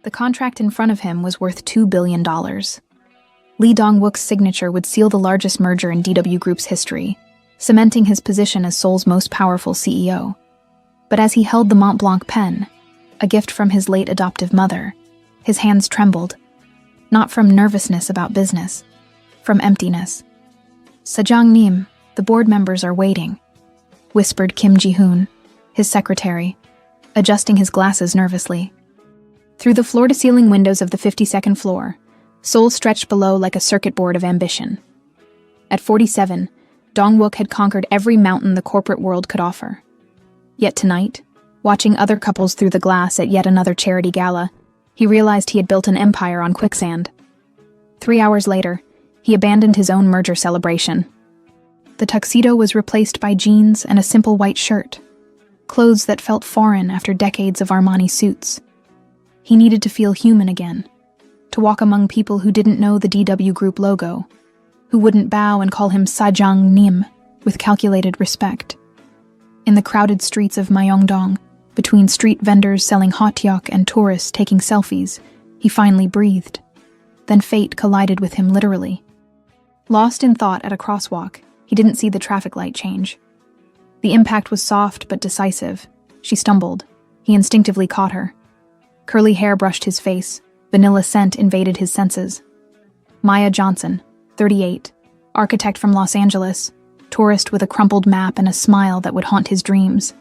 The contract in front of him was worth $2 billion. Lee Dong-wook's signature would seal the largest merger in DW Group's history, cementing his position as Seoul's most powerful CEO. But as he held the Mont Blanc pen, a gift from his late adoptive mother, his hands trembled, not from nervousness about business, from emptiness. "Sajang-nim, the board members are waiting," whispered Kim Ji-hoon, his secretary, adjusting his glasses nervously. Through the floor-to-ceiling windows of the 52nd floor, Seoul stretched below like a circuit board of ambition. At 47, Dong-wook had conquered every mountain the corporate world could offer. Yet tonight, watching other couples through the glass at yet another charity gala, he realized he had built an empire on quicksand. 3 hours later, he abandoned his own merger celebration. The tuxedo was replaced by jeans and a simple white shirt, clothes that felt foreign after decades of Armani suits. He needed to feel human again, to walk among people who didn't know the DW Group logo, who wouldn't bow and call him Sajang-nim with calculated respect. In the crowded streets of Myeongdong, between street vendors selling hotteok and tourists taking selfies, he finally breathed. Then fate collided with him literally. Lost in thought at a crosswalk, he didn't see the traffic light change. The impact was soft but decisive. She stumbled. He instinctively caught her. Curly hair brushed his face. Vanilla scent invaded his senses. Maya Johnson, 38, architect from Los Angeles, tourist with a crumpled map and a smile that would haunt his dreams.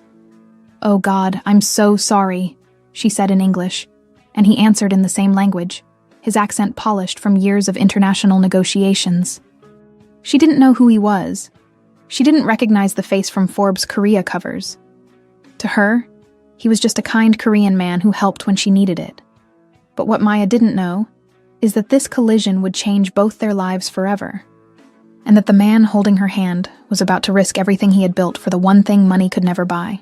"Oh God, I'm so sorry," she said in English, and he answered in the same language, his accent polished from years of international negotiations. She didn't know who he was. She didn't recognize the face from Forbes' Korea covers. To her, he was just a kind Korean man who helped when she needed it. But what Maya didn't know is that this collision would change both their lives forever, and that the man holding her hand was about to risk everything he had built for the one thing money could never buy.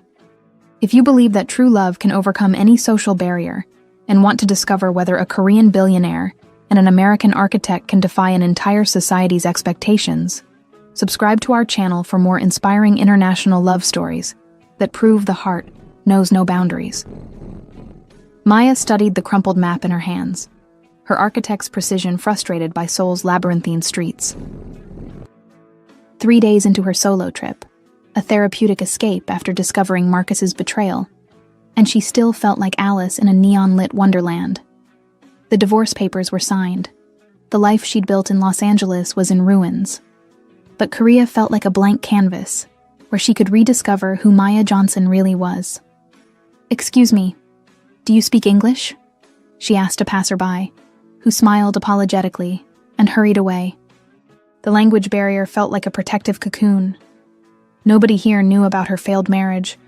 If you believe that true love can overcome any social barrier and want to discover whether a Korean billionaire and an American architect can defy an entire society's expectations, subscribe to our channel for more inspiring international love stories that prove the heart knows no boundaries. Maya studied the crumpled map in her hands, her architect's precision frustrated by Seoul's labyrinthine streets. 3 days into her solo trip, a therapeutic escape after discovering Marcus's betrayal, and she still felt like Alice in a neon-lit wonderland. The divorce papers were signed. The life she'd built in Los Angeles was in ruins. But Korea felt like a blank canvas, where she could rediscover who Maya Johnson really was. "Excuse me, do you speak English?" she asked a passerby, who smiled apologetically and hurried away. The language barrier felt like a protective cocoon. Nobody here knew about her failed marriage.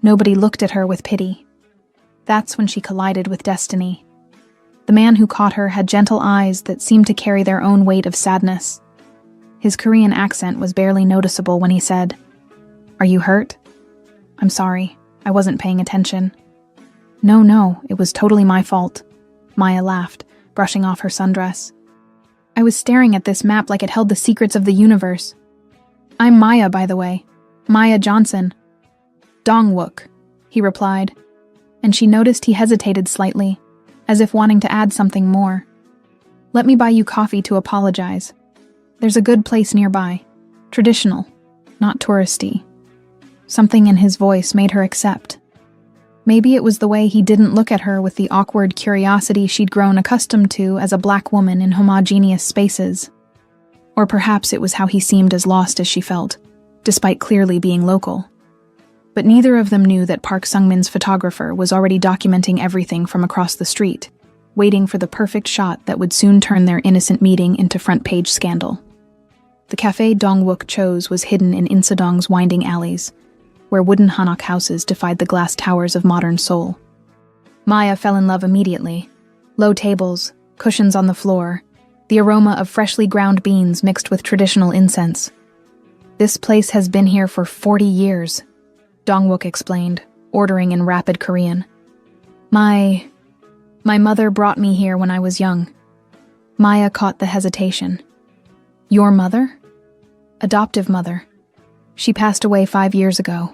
Nobody looked at her with pity. That's when she collided with destiny. The man who caught her had gentle eyes that seemed to carry their own weight of sadness. His Korean accent was barely noticeable when he said, "Are you hurt?" "I'm sorry, I wasn't paying attention." No, it was totally my fault," Maya laughed, brushing off her sundress. "I was staring at this map like it held the secrets of the universe. I'm Maya, by the way. Maya Johnson." "Dong-wook," he replied, and she noticed he hesitated slightly, as if wanting to add something more. "Let me buy you coffee to apologize. There's a good place nearby. Traditional, not touristy." Something in his voice made her accept. Maybe it was the way he didn't look at her with the awkward curiosity she'd grown accustomed to as a black woman in homogeneous spaces. Or perhaps it was how he seemed as lost as she felt, despite clearly being local. But neither of them knew that Park Sung-min's photographer was already documenting everything from across the street, waiting for the perfect shot that would soon turn their innocent meeting into front-page scandal. The cafe Dong-wook chose was hidden in Insadong's winding alleys, where wooden hanok houses defied the glass towers of modern Seoul. Maya fell in love immediately. Low tables, cushions on the floor, the aroma of freshly ground beans mixed with traditional incense. "This place has been here for 40 years, Dong-wook explained, ordering in rapid Korean. My mother brought me here when I was young." Maya caught the hesitation. "Your mother?" "Adoptive mother. She passed away 5 years ago."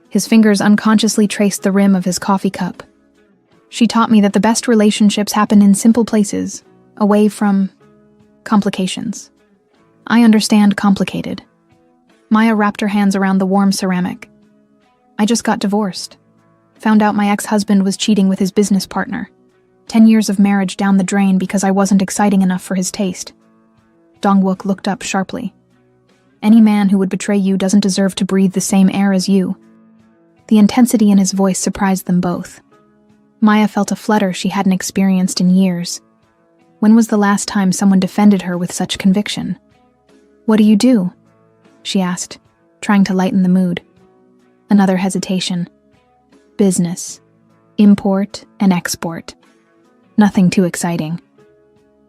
His fingers unconsciously traced the rim of his coffee cup. She taught me that the best relationships happen in simple places, away from complications. I understand complicated. Maya wrapped her hands around the warm ceramic. I just got divorced. Found out my ex-husband was cheating with his business partner. 10 years of marriage down the drain because I wasn't exciting enough for his taste. Dong-wook looked up sharply. Any man who would betray you doesn't deserve to breathe the same air as you. The intensity in his voice surprised them both. Maya felt a flutter she hadn't experienced in years. When was the last time someone defended her with such conviction? "What do you do?" she asked, trying to lighten the mood. Another hesitation. "Business. Import and export. Nothing too exciting."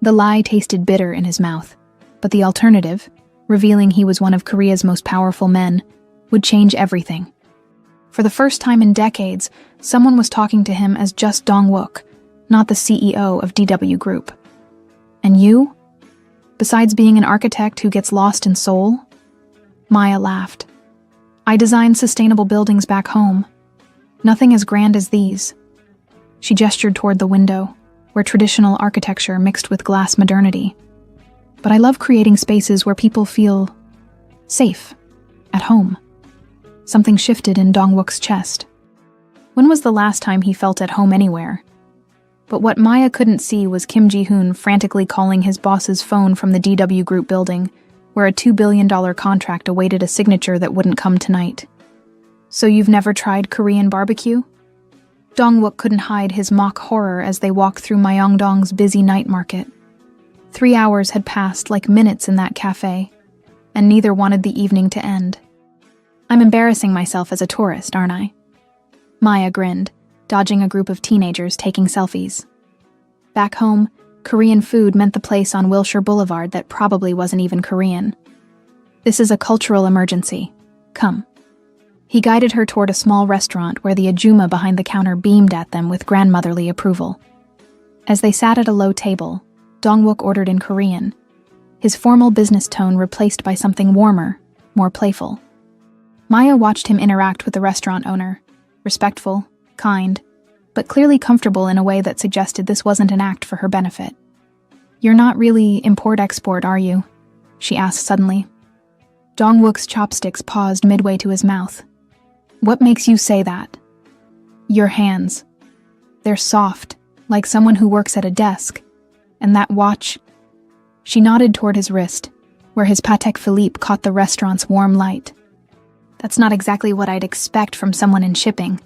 The lie tasted bitter in his mouth, but the alternative, revealing he was one of Korea's most powerful men, would change everything. For the first time in decades, someone was talking to him as just Dong-wook, not the CEO of DW Group. "And you? Besides being an architect who gets lost in Seoul?" Maya laughed. "I design sustainable buildings back home. Nothing as grand as these." She gestured toward the window, where traditional architecture mixed with glass modernity. "But I love creating spaces where people feel safe, at home." Something shifted in Dong-wook's chest. When was the last time he felt at home anywhere? But what Maya couldn't see was Kim Ji-hoon frantically calling his boss's phone from the DW Group building, where a $2 billion contract awaited a signature that wouldn't come tonight. "So you've never tried Korean barbecue?" Dong-wook couldn't hide his mock horror as they walked through Myeongdong's busy night market. 3 hours had passed like minutes in that cafe, and neither wanted the evening to end. "I'm embarrassing myself as a tourist, aren't I?" Maya grinned, dodging a group of teenagers taking selfies. Back home, Korean food meant the place on Wilshire Boulevard that probably wasn't even Korean. "This is a cultural emergency. Come." He guided her toward a small restaurant where the ajumma behind the counter beamed at them with grandmotherly approval. As they sat at a low table, Dong-wook ordered in Korean, his formal business tone replaced by something warmer, more playful. Maya watched him interact with the restaurant owner, respectful, kind, but clearly comfortable in a way that suggested this wasn't an act for her benefit. "You're not really import-export, are you?" she asked suddenly. Dong-wook's chopsticks paused midway to his mouth. "What makes you say that?" "Your hands. They're soft, like someone who works at a desk. And that watch..." She nodded toward his wrist, where his Patek Philippe caught the restaurant's warm light. "That's not exactly what I'd expect from someone in shipping."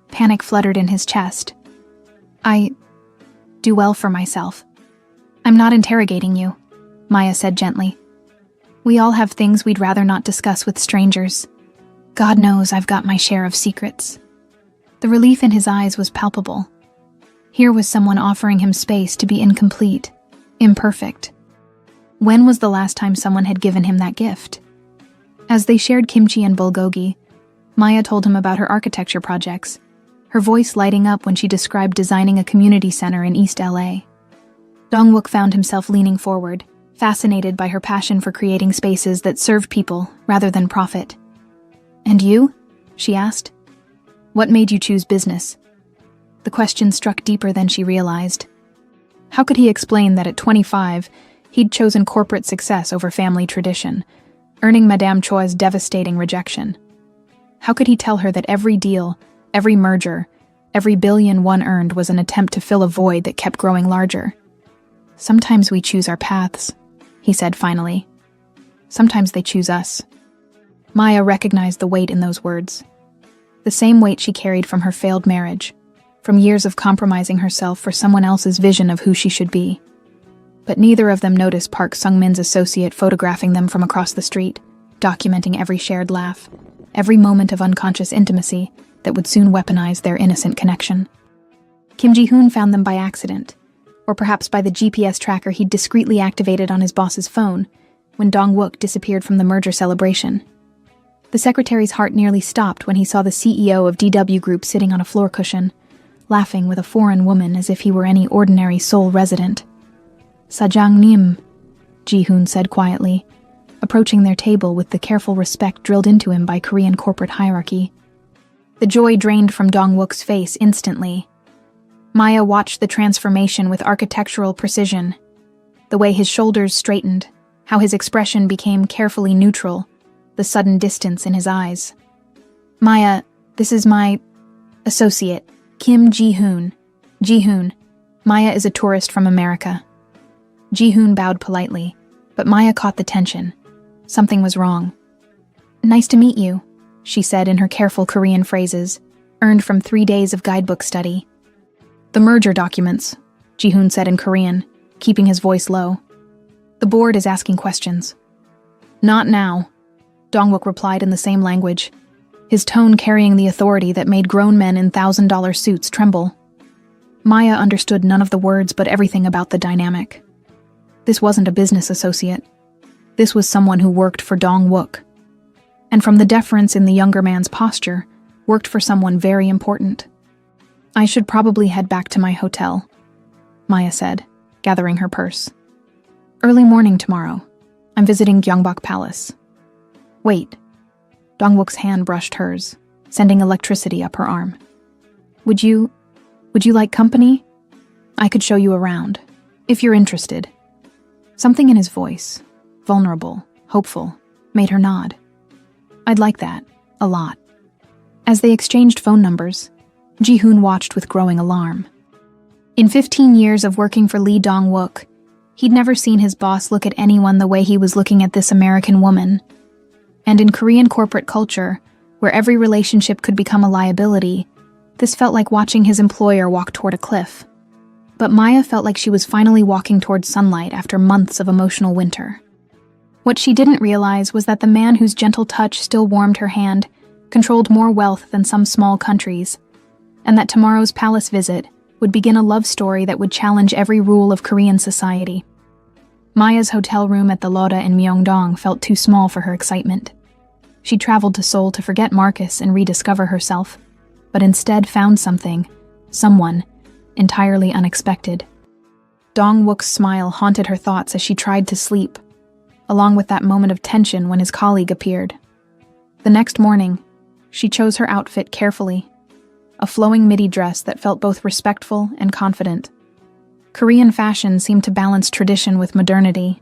Panic fluttered in his chest. "I do well for myself." "I'm not interrogating you," Maya said gently. "We all have things we'd rather not discuss with strangers. God knows I've got my share of secrets." The relief in his eyes was palpable. Here was someone offering him space to be incomplete, imperfect. When was the last time someone had given him that gift? As they shared kimchi and bulgogi, Maya told him about her architecture projects, her voice lighting up when she described designing a community center in East LA. Dong-wook found himself leaning forward, fascinated by her passion for creating spaces that served people rather than profit. "And you?" she asked. "What made you choose business?" The question struck deeper than she realized. How could he explain that at 25, he'd chosen corporate success over family tradition, earning Madame Choi's devastating rejection? How could he tell her that every deal, every merger, every billion one earned was an attempt to fill a void that kept growing larger? "Sometimes we choose our paths," he said finally. "Sometimes they choose us." Maya recognized the weight in those words. The same weight she carried from her failed marriage, from years of compromising herself for someone else's vision of who she should be. But neither of them noticed Park Sung-min's associate photographing them from across the street, documenting every shared laugh, every moment of unconscious intimacy that would soon weaponize their innocent connection. Kim Ji-hoon found them by accident, or perhaps by the GPS tracker he'd discreetly activated on his boss's phone when Dong-wook disappeared from the merger celebration. The secretary's heart nearly stopped when he saw the CEO of DW Group sitting on a floor cushion, laughing with a foreign woman as if he were any ordinary Seoul resident. "Sajang-nim," Ji-hoon said quietly, approaching their table with the careful respect drilled into him by Korean corporate hierarchy. The joy drained from Dong-wook's face instantly. Maya watched the transformation with architectural precision. The way his shoulders straightened, how his expression became carefully neutral, the sudden distance in his eyes. Maya, this is my associate, Kim Ji-hoon. Ji-hoon, Maya is a tourist from America. Ji-hoon bowed politely, but Maya caught the tension. Something was wrong. Nice to meet you, she said in her careful Korean phrases, earned from 3 days of guidebook study. The merger documents, Ji-hoon said in Korean, keeping his voice low. The board is asking questions. Not now, Dong-wook replied in the same language, his tone carrying the authority that made grown men in $1,000 suits tremble. Maya understood none of the words but everything about the dynamic. This wasn't a business associate. This was someone who worked for Dong-wook. And from the deference in the younger man's posture, worked for someone very important. I should probably head back to my hotel, Maya said, gathering her purse. Early morning tomorrow. I'm visiting Gyeongbok Palace. Wait. Dong-wook's hand brushed hers, sending electricity up her arm. Would you like company? I could show you around, if you're interested. Something in his voice, vulnerable, hopeful, made her nod. I'd like that, a lot. As they exchanged phone numbers, Ji-hoon watched with growing alarm. In 15 years of working for Lee Dong-wook, he'd never seen his boss look at anyone the way he was looking at this American woman. And in Korean corporate culture, where every relationship could become a liability, this felt like watching his employer walk toward a cliff. But Maya felt like she was finally walking toward sunlight after months of emotional winter. What she didn't realize was that the man whose gentle touch still warmed her hand controlled more wealth than some small countries, and that tomorrow's palace visit would begin a love story that would challenge every rule of Korean society. Maya's hotel room at the Loda in Myeongdong felt too small for her excitement. She traveled to Seoul to forget Marcus and rediscover herself, but instead found someone, entirely unexpected. Dong-wook's smile haunted her thoughts as she tried to sleep, along with that moment of tension when his colleague appeared. The next morning, she chose her outfit carefully, a flowing midi dress that felt both respectful and confident. Korean fashion seemed to balance tradition with modernity,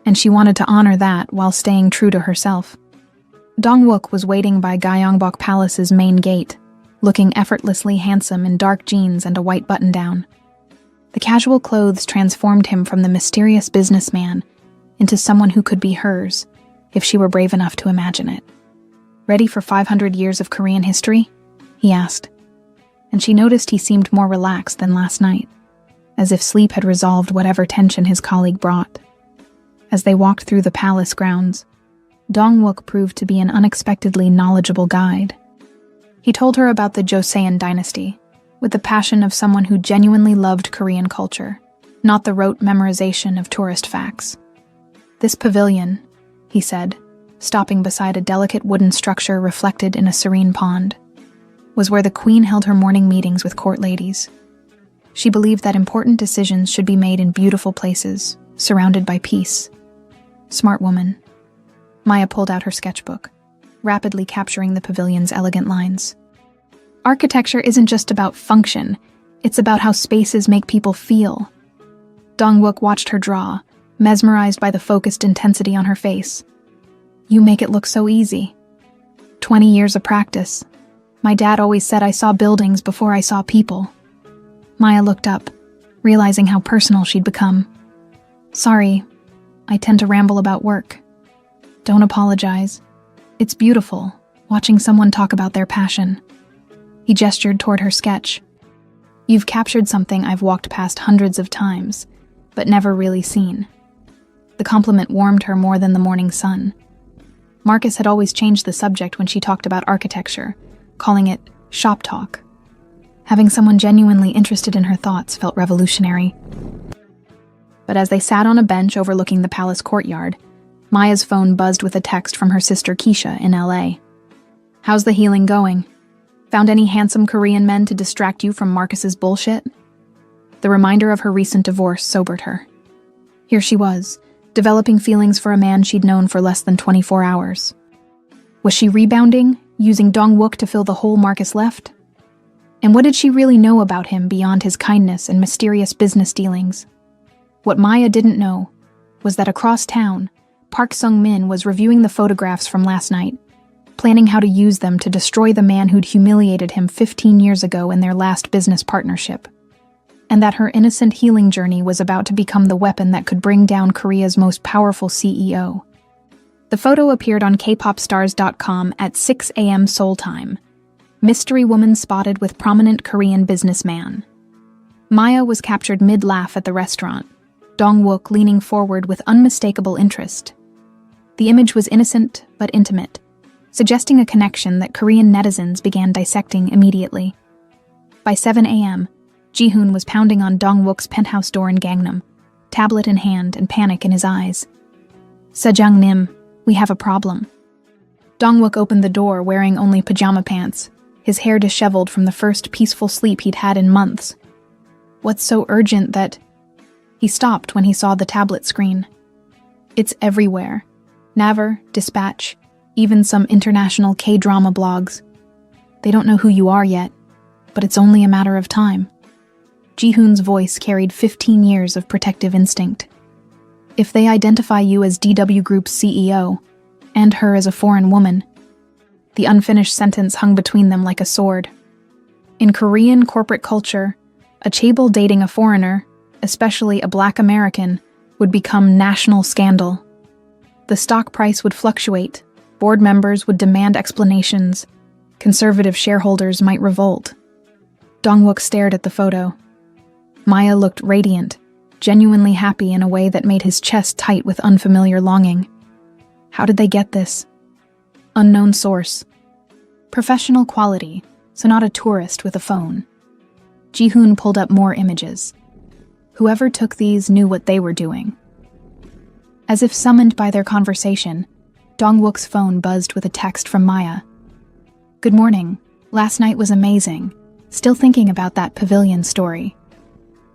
and she wanted to honor that while staying true to herself. Dong-wook was waiting by Gyeongbok Palace's main gate, looking effortlessly handsome in dark jeans and a white button-down. The casual clothes transformed him from the mysterious businessman into someone who could be hers, if she were brave enough to imagine it. Ready for 500 years of Korean history? He asked, and she noticed he seemed more relaxed than last night, as if sleep had resolved whatever tension his colleague brought. As they walked through the palace grounds, Dong-wook proved to be an unexpectedly knowledgeable guide. He told her about the Joseon dynasty, with the passion of someone who genuinely loved Korean culture, not the rote memorization of tourist facts. This pavilion, he said, stopping beside a delicate wooden structure reflected in a serene pond, was where the queen held her morning meetings with court ladies. She believed that important decisions should be made in beautiful places, surrounded by peace. Smart woman. Maya pulled out her sketchbook, rapidly capturing the pavilion's elegant lines. Architecture isn't just about function, it's about how spaces make people feel. Dong-wook watched her draw, mesmerized by the focused intensity on her face. You make it look so easy. 20 years of practice. My dad always said I saw buildings before I saw people. Maya looked up, realizing how personal she'd become. Sorry, I tend to ramble about work. Don't apologize. It's beautiful, watching someone talk about their passion. He gestured toward her sketch. You've captured something I've walked past hundreds of times, but never really seen. The compliment warmed her more than the morning sun. Marcus had always changed the subject when she talked about architecture, calling it shop talk. Having someone genuinely interested in her thoughts felt revolutionary. But as they sat on a bench overlooking the palace courtyard, Maya's phone buzzed with a text from her sister Keisha in LA. How's the healing going? Found any handsome Korean men to distract you from Marcus's bullshit? The reminder of her recent divorce sobered her. Here she was, developing feelings for a man she'd known for less than 24 hours. Was she rebounding, using Dong-wook to fill the hole Marcus left? And what did she really know about him beyond his kindness and mysterious business dealings? What Maya didn't know was that across town, Park Sung-min was reviewing the photographs from last night, planning how to use them to destroy the man who'd humiliated him 15 years ago in their last business partnership. And that her innocent healing journey was about to become the weapon that could bring down Korea's most powerful CEO. The photo appeared on kpopstars.com at 6 a.m. Seoul time. Mystery woman spotted with prominent Korean businessman. Maya was captured mid-laugh at the restaurant, Dong-wook leaning forward with unmistakable interest. The image was innocent but intimate, suggesting a connection that Korean netizens began dissecting immediately. By 7 a.m., Ji-hoon was pounding on Dong-wook's penthouse door in Gangnam, tablet in hand and panic in his eyes. "Sejang-nim, we have a problem." Dong-wook opened the door wearing only pajama pants, his hair disheveled from the first peaceful sleep he'd had in months. "What's so urgent that—" He stopped when he saw the tablet screen. "It's everywhere. Naver, Dispatch, even some international K-drama blogs. They don't know who you are yet, but it's only a matter of time." Ji-hoon's voice carried 15 years of protective instinct. "If they identify you as DW Group's CEO, and her as a foreign woman..." The unfinished sentence hung between them like a sword. In Korean corporate culture, a chaebol dating a foreigner, especially a Black American, would become national scandal. The stock price would fluctuate, board members would demand explanations, conservative shareholders might revolt. Dong-wook stared at the photo. Maya looked radiant, genuinely happy in a way that made his chest tight with unfamiliar longing. How did they get this? Unknown source. Professional quality, so not a tourist with a phone. Ji-hoon pulled up more images. Whoever took these knew what they were doing. As if summoned by their conversation, Dong-wook's phone buzzed with a text from Maya. "Good morning. Last night was amazing. Still thinking about that pavilion story."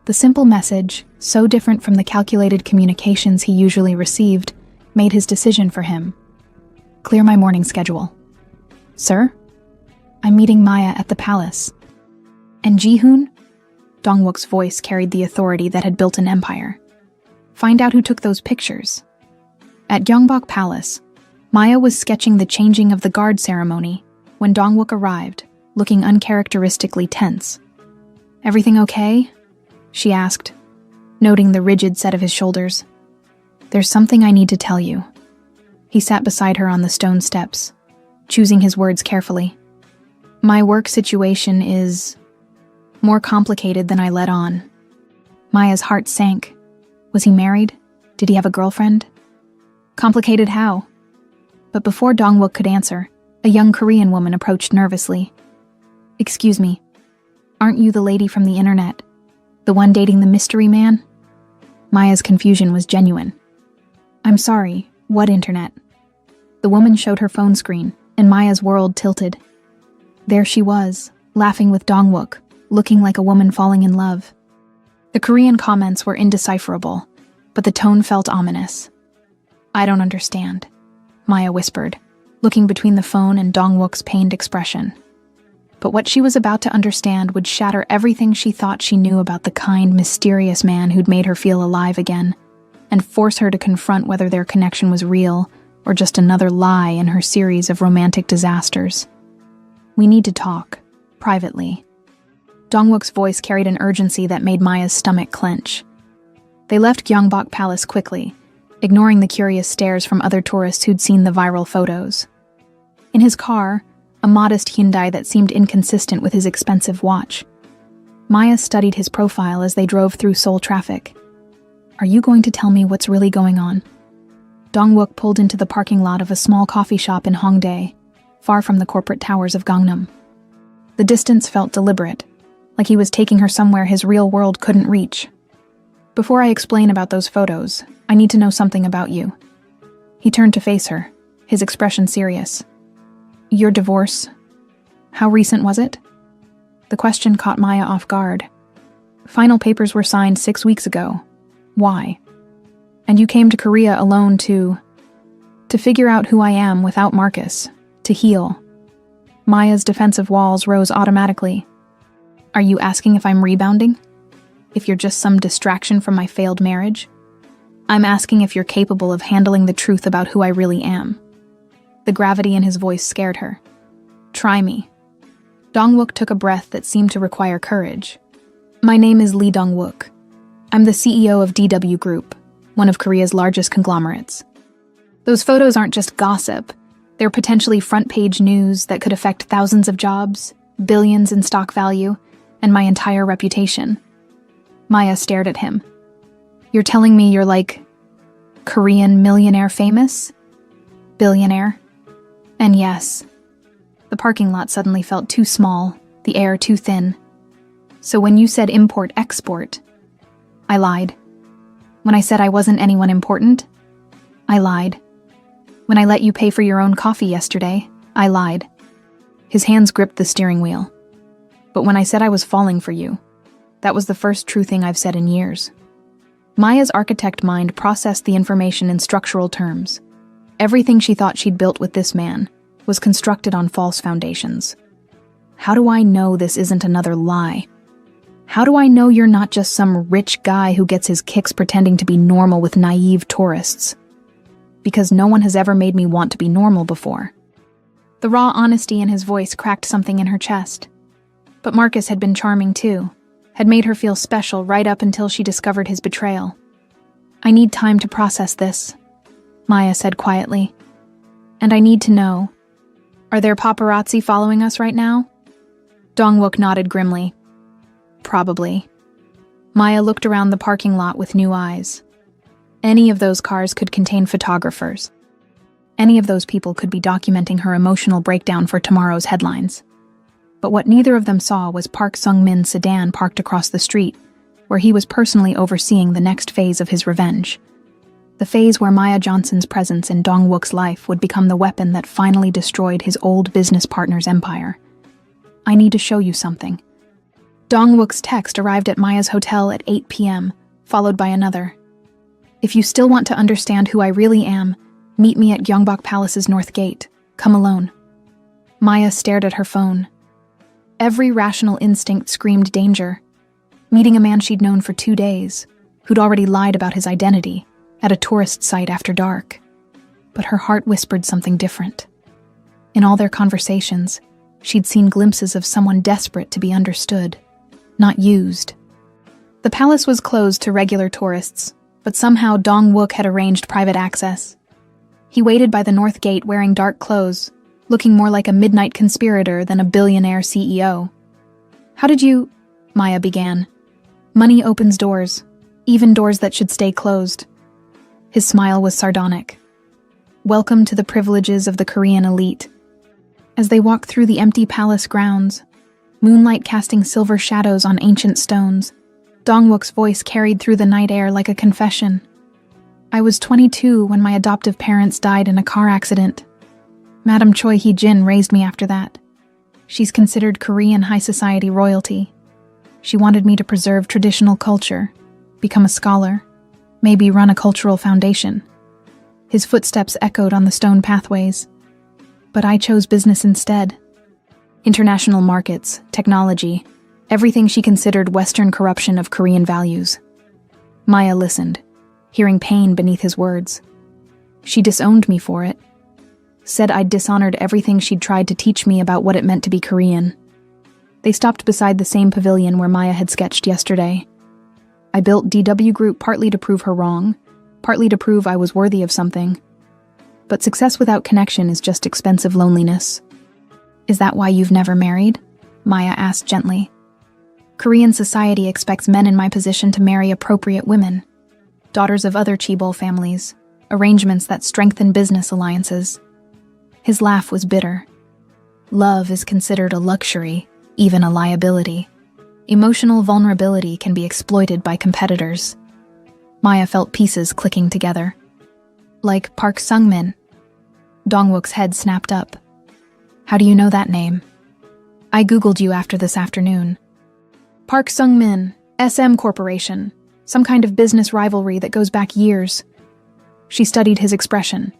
The simple message, so different from the calculated communications he usually received, made his decision for him. "Clear my morning schedule." "Sir?" "I'm meeting Maya at the palace." "And Ji-hoon?" Dong-wook's voice carried the authority that had built an empire. "Find out who took those pictures." At Gyeongbok Palace, Maya was sketching the changing of the guard ceremony when Dong-wook arrived, looking uncharacteristically tense. "Everything okay?" she asked, noting the rigid set of his shoulders. "There's something I need to tell you." He sat beside her on the stone steps, choosing his words carefully. "My work situation is more complicated than I let on." Maya's heart sank. Was he married? Did he have a girlfriend? Complicated how? But before Dong-wook could answer, a young Korean woman approached nervously. "Excuse me, aren't you the lady from the internet? The one dating the mystery man?" Maya's confusion was genuine. "I'm sorry, what internet?" The woman showed her phone screen, and Maya's world tilted. There she was, laughing with Dong-wook, looking like a woman falling in love. The Korean comments were indecipherable, but the tone felt ominous. "I don't understand," Maya whispered, looking between the phone and Dong-wook's pained expression. But what she was about to understand would shatter everything she thought she knew about the kind, mysterious man who'd made her feel alive again, and force her to confront whether their connection was real or just another lie in her series of romantic disasters. "We need to talk, privately." Dong-wook's voice carried an urgency that made Maya's stomach clench. They left Gyeongbok Palace quickly, ignoring the curious stares from other tourists who'd seen the viral photos. In his car, a modest Hyundai that seemed inconsistent with his expensive watch, Maya studied his profile as they drove through Seoul traffic. "Are you going to tell me what's really going on?" Dong-wook pulled into the parking lot of a small coffee shop in Hongdae, far from the corporate towers of Gangnam. The distance felt deliberate, like he was taking her somewhere his real world couldn't reach. "Before I explain about those photos, I need to know something about you." He turned to face her, his expression serious. "Your divorce, how recent was it?" The question caught Maya off guard. "Final papers were signed 6 weeks ago. Why? And you came to Korea alone to figure out who I am without Marcus, to heal." Maya's defensive walls rose automatically. Are you asking if I'm rebounding? If you're just some distraction from my failed marriage? I'm asking if you're capable of handling the truth about who I really am. The gravity in his voice scared her. Try me. Dong-wook took a breath that seemed to require courage. My name is Lee Dong-wook. I'm the CEO of DW Group, one of Korea's largest conglomerates. Those photos aren't just gossip. They're potentially front-page news that could affect thousands of jobs, billions in stock value, and my entire reputation. Maya stared at him. You're telling me you're like Korean millionaire famous? Billionaire? And yes. The parking lot suddenly felt too small, the air too thin. So when you said import-export, I lied. When I said I wasn't anyone important, I lied. When I let you pay for your own coffee yesterday, I lied. His hands gripped the steering wheel. But when I said I was falling for you, that was the first true thing I've said in years. Maya's architect mind processed the information in structural terms. Everything she thought she'd built with this man was constructed on false foundations. How do I know this isn't another lie? How do I know you're not just some rich guy who gets his kicks pretending to be normal with naive tourists? Because no one has ever made me want to be normal before. The raw honesty in his voice cracked something in her chest. But Marcus had been charming too, had made her feel special right up until she discovered his betrayal. I need time to process this, Maya said quietly. And I need to know, are there paparazzi following us right now? Dong-wook nodded grimly. Probably. Maya looked around the parking lot with new eyes. Any of those cars could contain photographers. Any of those people could be documenting her emotional breakdown for tomorrow's headlines. But what neither of them saw was Park Sung-min's sedan parked across the street, where he was personally overseeing the next phase of his revenge. The phase where Maya Johnson's presence in Dong-wook's life would become the weapon that finally destroyed his old business partner's empire. I need to show you something. Dong-wook's text arrived at Maya's hotel at 8 p.m., followed by another. If you still want to understand who I really am, meet me at Gyeongbok Palace's North Gate. Come alone. Maya stared at her phone. Every rational instinct screamed danger. Meeting a man she'd known for 2 days, who'd already lied about his identity, at a tourist site after dark. But her heart whispered something different. In all their conversations, she'd seen glimpses of someone desperate to be understood, not used. The palace was closed to regular tourists, but somehow Dong-wook had arranged private access. He waited by the North Gate wearing dark clothes, looking more like a midnight conspirator than a billionaire CEO. How did you... Maya began. Money opens doors, even doors that should stay closed. His smile was sardonic. Welcome to the privileges of the Korean elite. As they walked through the empty palace grounds, moonlight casting silver shadows on ancient stones, Dong-wook's voice carried through the night air like a confession. I was 22 when my adoptive parents died in a car accident. Madam Choi Hee-jin raised me after that. She's considered Korean high society royalty. She wanted me to preserve traditional culture, become a scholar, maybe run a cultural foundation. His footsteps echoed on the stone pathways. But I chose business instead. International markets, technology, everything she considered Western corruption of Korean values. Maya listened, hearing pain beneath his words. She disowned me for it. Said I'd dishonored everything she'd tried to teach me about what it meant to be Korean. They stopped beside the same pavilion where Maya had sketched yesterday. I built DW Group partly to prove her wrong, partly to prove I was worthy of something. But success without connection is just expensive loneliness. Is that why you've never married? Maya asked gently. Korean society expects men in my position to marry appropriate women, daughters of other chaebol families, arrangements that strengthen business alliances. His laugh was bitter. Love is considered a luxury, even a liability. Emotional vulnerability can be exploited by competitors. Maya felt pieces clicking together. Like Park Sung-min. Dong-wook's head snapped up. How do you know that name? I Googled you after this afternoon. Park Sung-min, SM Corporation, some kind of business rivalry that goes back years. She studied his expression.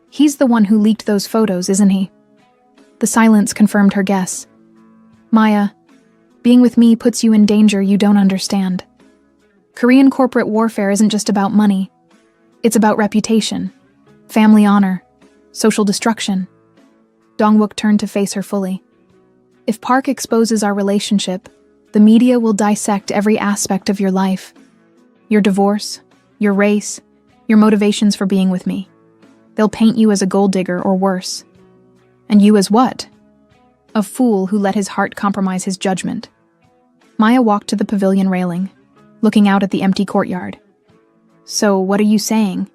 He's the one who leaked those photos, isn't he? The silence confirmed her guess. Maya, Being with me puts you in danger you don't understand. Korean corporate warfare isn't just about money. It's about reputation, family honor, social destruction. Dong-wook turned to face her fully. If Park exposes our relationship, the media will dissect every aspect of your life. Your divorce, your race, your motivations for being with me. They'll paint you as a gold digger or worse. And you as what? A fool who let his heart compromise his judgment. Maya walked to the pavilion railing, looking out at the empty courtyard. So what are you saying?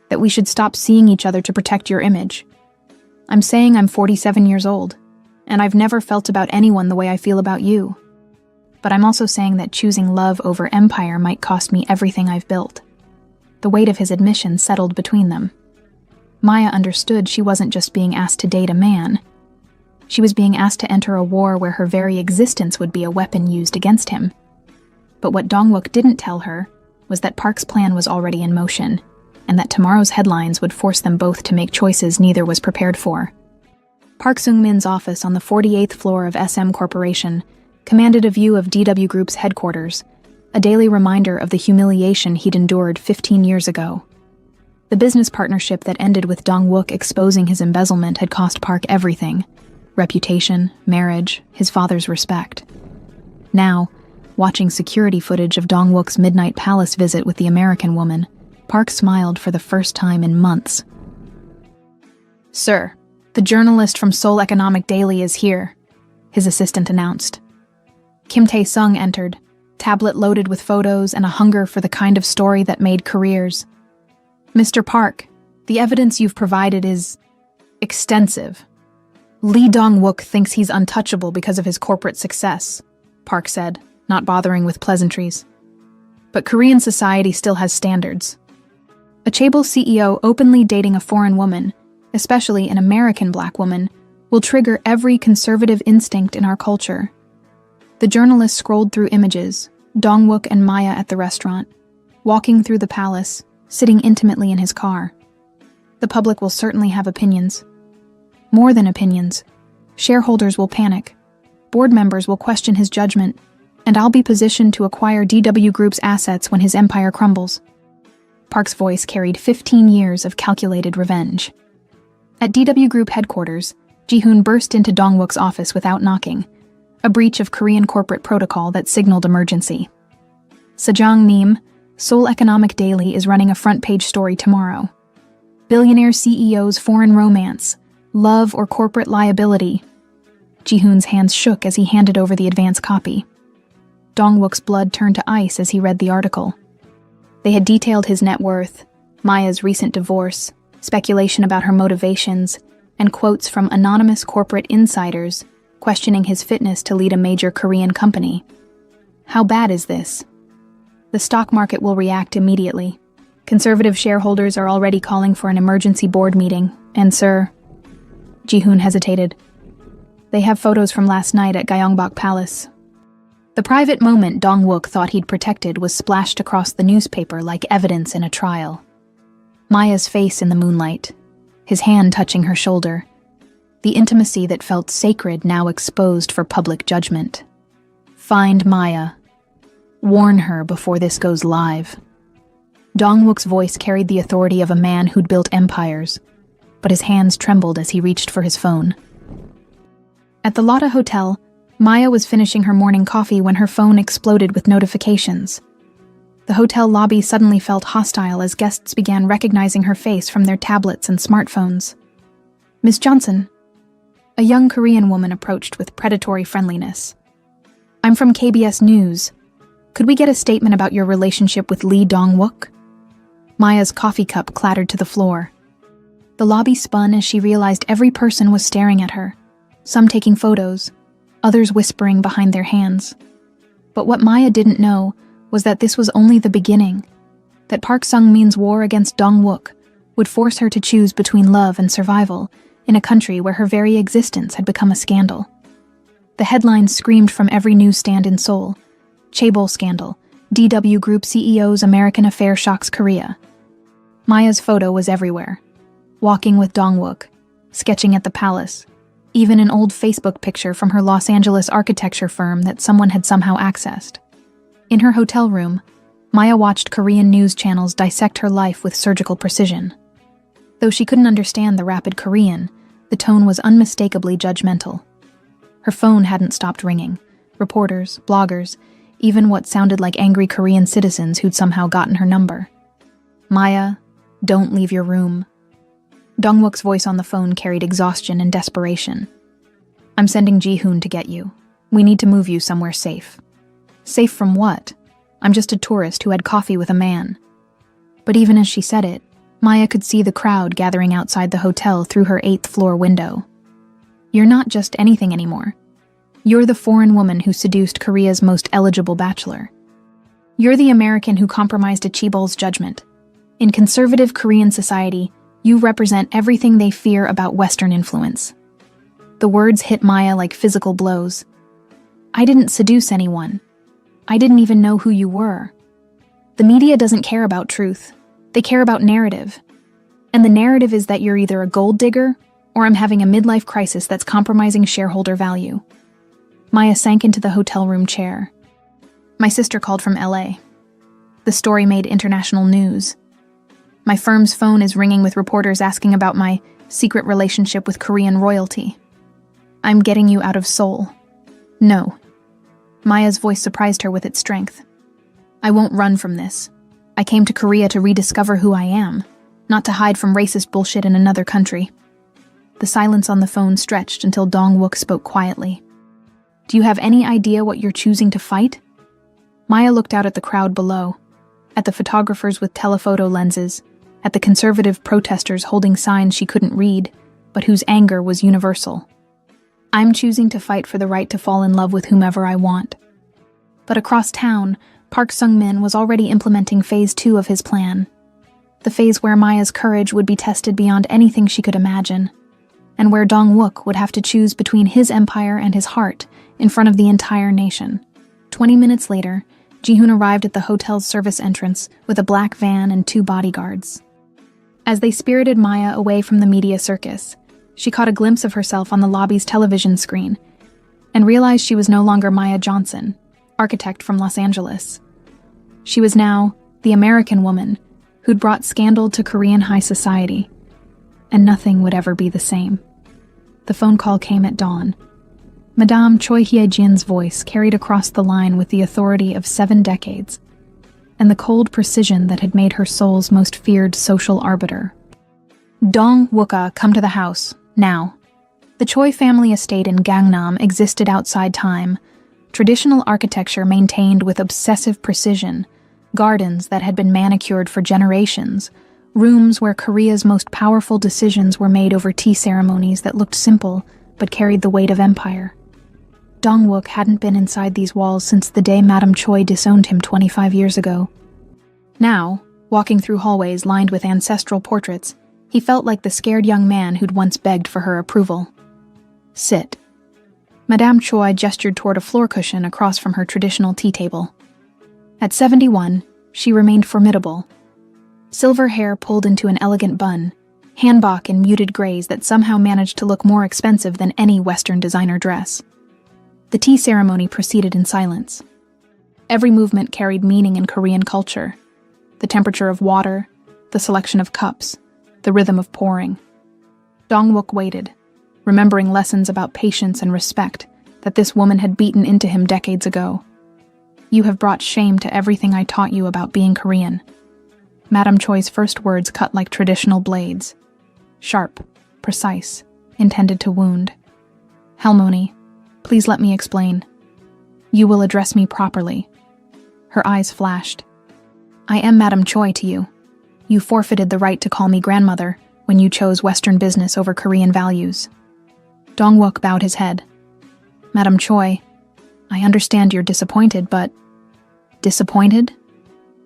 That we should stop seeing each other to protect your image? I'm saying I'm 47 years old, and I've never felt about anyone the way I feel about you. But I'm also saying that choosing love over empire might cost me everything I've built. The weight of his admission settled between them. Maya understood she wasn't just being asked to date a man. She was being asked to enter a war where her very existence would be a weapon used against him. But what Dong-wook didn't tell her was that Park's plan was already in motion, and that tomorrow's headlines would force them both to make choices neither was prepared for. Park Seung-min's office on the 48th floor of SM Corporation commanded a view of DW Group's headquarters, a daily reminder of the humiliation he'd endured 15 years ago. The business partnership that ended with Dong-wook exposing his embezzlement had cost Park everything: reputation, marriage, his father's respect. Now, watching security footage of Dong-wook's midnight palace visit with the American woman, Park smiled for the first time in months. "Sir, the journalist from Seoul Economic Daily is here," his assistant announced. Kim Tae-sung entered, tablet loaded with photos and a hunger for the kind of story that made careers. "Mr. Park, the evidence you've provided is extensive. Lee Dong-wook thinks he's untouchable because of his corporate success," Park said, not bothering with pleasantries. "But Korean society still has standards. A chaebol CEO openly dating a foreign woman, especially an American black woman, will trigger every conservative instinct in our culture." The journalist scrolled through images, Dong-wook and Maya at the restaurant, walking through the palace, sitting intimately in his car. The public will certainly have opinions. More than opinions. Shareholders will panic. Board members will question his judgment, and I'll be positioned to acquire DW Group's assets when his empire crumbles. Park's voice carried 15 years of calculated revenge. At DW Group headquarters, Ji-hoon burst into Dong-wook's office without knocking, a breach of Korean corporate protocol that signaled emergency. "Sejong Nim, Seoul Economic Daily is running a front-page story tomorrow. Billionaire CEO's foreign romance, love or corporate liability." Ji-hoon's hands shook as he handed over the advance copy. Dong-wook's blood turned to ice as he read the article. They had detailed his net worth, Maya's recent divorce, speculation about her motivations, and quotes from anonymous corporate insiders questioning his fitness to lead a major Korean company. How bad is this? The stock market will react immediately. Conservative shareholders are already calling for an emergency board meeting, and sir... Ji-hoon hesitated. They have photos from last night at Gyeongbok Palace. The private moment Dong-wook thought he'd protected was splashed across the newspaper like evidence in a trial. Maya's face in the moonlight, his hand touching her shoulder. The intimacy that felt sacred now exposed for public judgment. Find Maya. Warn her before this goes live. Dong-wook's voice carried the authority of a man who'd built empires, but his hands trembled as he reached for his phone. At the Lotte Hotel, Maya was finishing her morning coffee when her phone exploded with notifications. The hotel lobby suddenly felt hostile as guests began recognizing her face from their tablets and smartphones. "Miss Johnson." A young Korean woman approached with predatory friendliness. "I'm from KBS News. Could we get a statement about your relationship with Lee Dong-wook?" Maya's coffee cup clattered to the floor. The lobby spun as she realized every person was staring at her, some taking photos, others whispering behind their hands. But what Maya didn't know was that this was only the beginning, that Park Seung-min's war against Dong-wook would force her to choose between love and survival in a country where her very existence had become a scandal. The headlines screamed from every newsstand in Seoul: chaebol scandal, DW Group CEO's American affair shocks Korea. Maya's photo was everywhere, walking with Dong-wook, sketching at the palace, even an old Facebook picture from her Los Angeles architecture firm that someone had somehow accessed. In her hotel room, Maya watched Korean news channels dissect her life with surgical precision. Though she couldn't understand the rapid Korean, the tone was unmistakably judgmental. Her phone hadn't stopped ringing. Reporters, bloggers, even what sounded like angry Korean citizens who'd somehow gotten her number. "Maya, don't leave your room." Dongwook's voice on the phone carried exhaustion and desperation. "I'm sending Ji-hoon to get you. We need to move you somewhere safe." "Safe from what? I'm just a tourist who had coffee with a man." But even as she said it, Maya could see the crowd gathering outside the hotel through her 8th-floor window. "You're not just anything anymore. You're the foreign woman who seduced Korea's most eligible bachelor. You're the American who compromised a chaebol's judgment. In conservative Korean society, you represent everything they fear about Western influence." The words hit Maya like physical blows. "I didn't seduce anyone. I didn't even know who you were. The media doesn't care about truth. They care about narrative. And the narrative is that you're either a gold digger or I'm having a midlife crisis that's compromising shareholder value." Maya sank into the hotel room chair. "My sister called from LA. The story made international news. My firm's phone is ringing with reporters asking about my secret relationship with Korean royalty. I'm getting you out of Seoul." "No." Maya's voice surprised her with its strength. "I won't run from this. I came to Korea to rediscover who I am, not to hide from racist bullshit in another country." The silence on the phone stretched until Dong-wook spoke quietly. "Do you have any idea what you're choosing to fight?" Maya looked out at the crowd below, at the photographers with telephoto lenses, at the conservative protesters holding signs she couldn't read, but whose anger was universal. "I'm choosing to fight for the right to fall in love with whomever I want." But across town, Park Sung-min was already implementing Phase 2 of his plan. The phase where Maya's courage would be tested beyond anything she could imagine, and where Dong-wook would have to choose between his empire and his heart in front of the entire nation. 20 minutes later, Ji-hoon arrived at the hotel's service entrance with a black van and 2 bodyguards. As they spirited Maya away from the media circus, she caught a glimpse of herself on the lobby's television screen and realized she was no longer Maya Johnson, architect from Los Angeles. She was now the American woman who'd brought scandal to Korean high society, and nothing would ever be the same. The phone call came at dawn. Madame Choi Hye-jin's voice carried across the line with the authority of 7 decades, and the cold precision that had made her Seoul's most feared social arbiter. "Dong-wook, come to the house, now." The Choi family estate in Gangnam existed outside time, traditional architecture maintained with obsessive precision, gardens that had been manicured for generations, rooms where Korea's most powerful decisions were made over tea ceremonies that looked simple but carried the weight of empire. Dong-wook hadn't been inside these walls since the day Madame Choi disowned him 25 years ago. Now, walking through hallways lined with ancestral portraits, he felt like the scared young man who'd once begged for her approval. "Sit." Madame Choi gestured toward a floor cushion across from her traditional tea table. At 71, she remained formidable. Silver hair pulled into an elegant bun, hanbok in muted grays that somehow managed to look more expensive than any Western designer dress. The tea ceremony proceeded in silence. Every movement carried meaning in Korean culture. The temperature of water, the selection of cups, the rhythm of pouring. Dong-wook waited, remembering lessons about patience and respect that this woman had beaten into him decades ago. "You have brought shame to everything I taught you about being Korean." Madame Choi's first words cut like traditional blades. Sharp, precise, intended to wound. "Helmoni, please let me explain. You will address me properly." Her eyes flashed. "I am Madame Choi to you. You forfeited the right to call me grandmother when you chose Western business over Korean values." Dong-wook bowed his head. "Madame Choi, I understand you're disappointed, but..." "Disappointed?"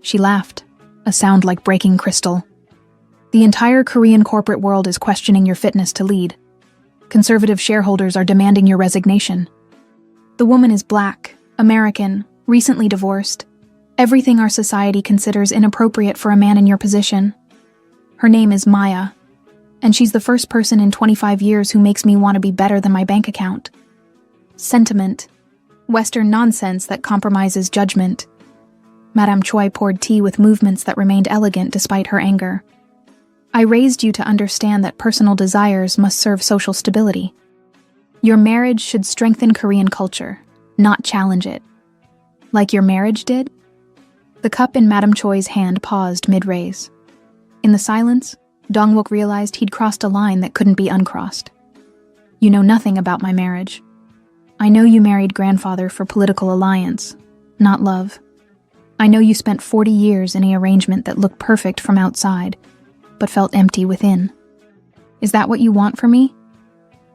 She laughed, a sound like breaking crystal. "The entire Korean corporate world is questioning your fitness to lead. Conservative shareholders are demanding your resignation. The woman is black, American, recently divorced. Everything our society considers inappropriate for a man in your position. Her name is Maya, And she's the first person in 25 years who makes me want to be better than my bank account. Sentiment. Western nonsense that compromises judgment. Madame Choi poured tea with movements that remained elegant despite her anger. I raised you to understand that personal desires must serve social stability. Your marriage should strengthen Korean culture, not challenge it. Like your marriage did? The cup in Madame Choi's hand paused mid-raise. In the silence, Dong-wook realized he'd crossed a line that couldn't be uncrossed. You know nothing about my marriage. I know you married grandfather for political alliance, not love. I know you spent 40 years in an arrangement that looked perfect from outside, but felt empty within. Is that what you want for me?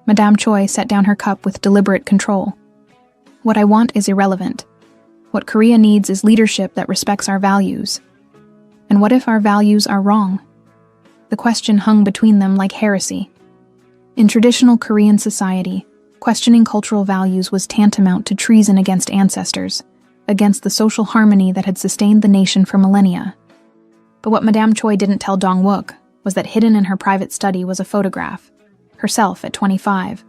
Madame Choi set down her cup with deliberate control. What I want is irrelevant. What Korea needs is leadership that respects our values. And what if our values are wrong? The question hung between them like heresy. In traditional Korean society, questioning cultural values was tantamount to treason against ancestors, against the social harmony that had sustained the nation for millennia. But what Madame Choi didn't tell Dong-wook was that hidden in her private study was a photograph, herself at 25,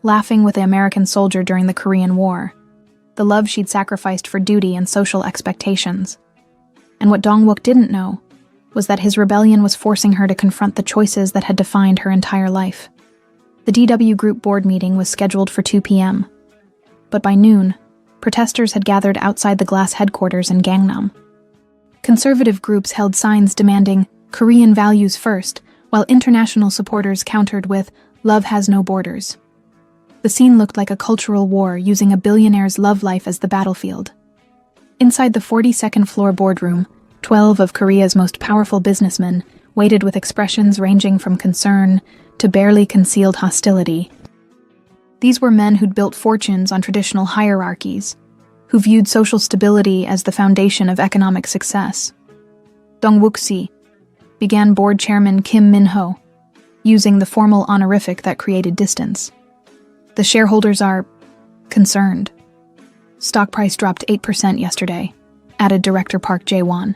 laughing with the American soldier during the Korean War, the love she'd sacrificed for duty and social expectations. And what Dong-wook didn't know was that his rebellion was forcing her to confront the choices that had defined her entire life. The DW Group board meeting was scheduled for 2 p.m. But by noon, protesters had gathered outside the glass headquarters in Gangnam. Conservative groups held signs demanding Korean values first, while international supporters countered with love has no borders. The scene looked like a cultural war using a billionaire's love life as the battlefield. Inside the 42nd floor boardroom, 12 of Korea's most powerful businessmen waited with expressions ranging from concern to barely concealed hostility. These were men who'd built fortunes on traditional hierarchies, who viewed social stability as the foundation of economic success. Dong-wook-si, began board chairman Kim Min-ho, using the formal honorific that created distance. The shareholders are concerned. Stock price dropped 8% yesterday, added Director Park Jae-won.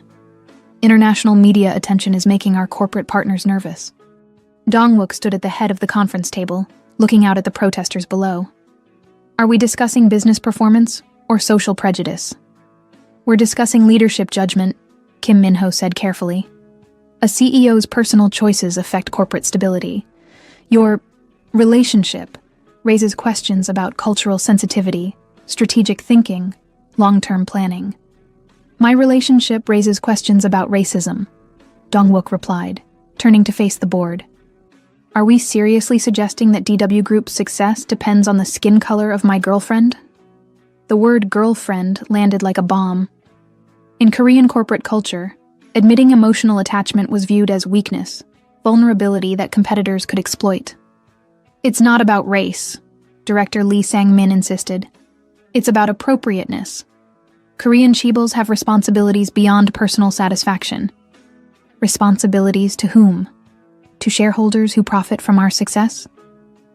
International media attention is making our corporate partners nervous. Dong-wook stood at the head of the conference table, looking out at the protesters below. Are we discussing business performance or social prejudice? We're discussing leadership judgment, Kim Min-ho said carefully. A CEO's personal choices affect corporate stability. Your relationship raises questions about cultural sensitivity, strategic thinking, long-term planning. My relationship raises questions about racism, Dong-wook replied, turning to face the board. Are we seriously suggesting that DW Group's success depends on the skin color of my girlfriend? The word girlfriend landed like a bomb. In Korean corporate culture, admitting emotional attachment was viewed as weakness, vulnerability that competitors could exploit. It's not about race, Director Lee Sang-min insisted. It's about appropriateness. Korean chaebols have responsibilities beyond personal satisfaction. Responsibilities to whom? To shareholders who profit from our success?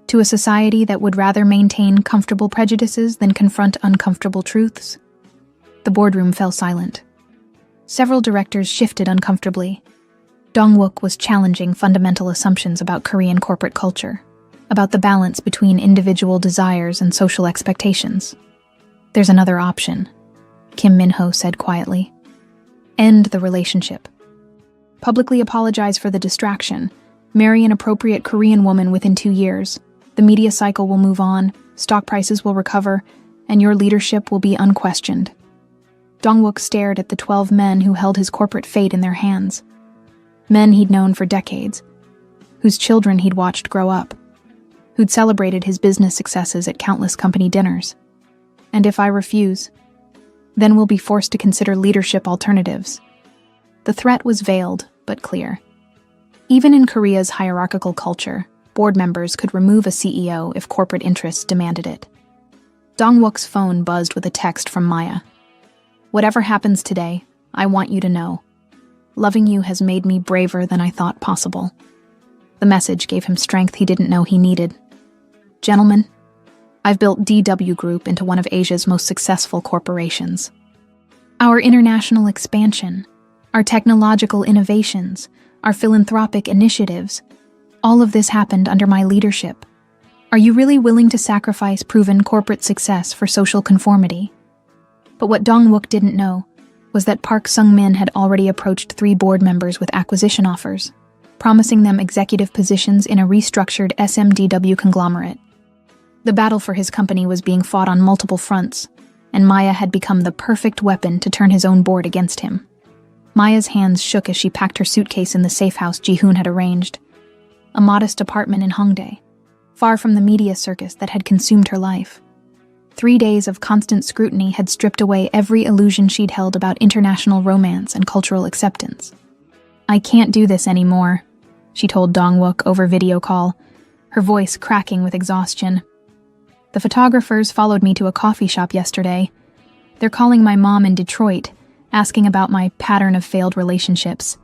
To a society that would rather maintain comfortable prejudices than confront uncomfortable truths? The boardroom fell silent. Several directors shifted uncomfortably. Dong-wook was challenging fundamental assumptions about Korean corporate culture, about the balance between individual desires and social expectations. There's another option, Kim Min-ho said quietly. End the relationship. Publicly apologize for the distraction. Marry an appropriate Korean woman within 2 years. The media cycle will move on, stock prices will recover, and your leadership will be unquestioned. Dong-wook stared at the 12 men who held his corporate fate in their hands. Men he'd known for decades, whose children he'd watched grow up, who'd celebrated his business successes at countless company dinners. And if I refuse, then we'll be forced to consider leadership alternatives. The threat was veiled, but clear. Even in Korea's hierarchical culture, board members could remove a CEO if corporate interests demanded it. Dong-wook's phone buzzed with a text from Maya. Whatever happens today, I want you to know. Loving you has made me braver than I thought possible. The message gave him strength he didn't know he needed. Gentlemen, I've built DW Group into one of Asia's most successful corporations. Our international expansion, our technological innovations, our philanthropic initiatives, All of this happened under my leadership. Are you really willing to sacrifice proven corporate success for social conformity? But what Dong-wook didn't know was that Park Sung-min had already approached 3 board members with acquisition offers, promising them executive positions in a restructured SMDW conglomerate. The battle for his company was being fought on multiple fronts, and Maya had become the perfect weapon to turn his own board against him. Maya's hands shook as she packed her suitcase in the safe house Ji-hoon had arranged, a modest apartment in Hongdae, far from the media circus that had consumed her life. 3 days of constant scrutiny had stripped away every illusion she'd held about international romance and cultural acceptance. "I can't do this anymore," she told Dong-wook over video call, her voice cracking with exhaustion. "The photographers followed me to a coffee shop yesterday. They're calling my mom in Detroit, asking about my pattern of failed relationships.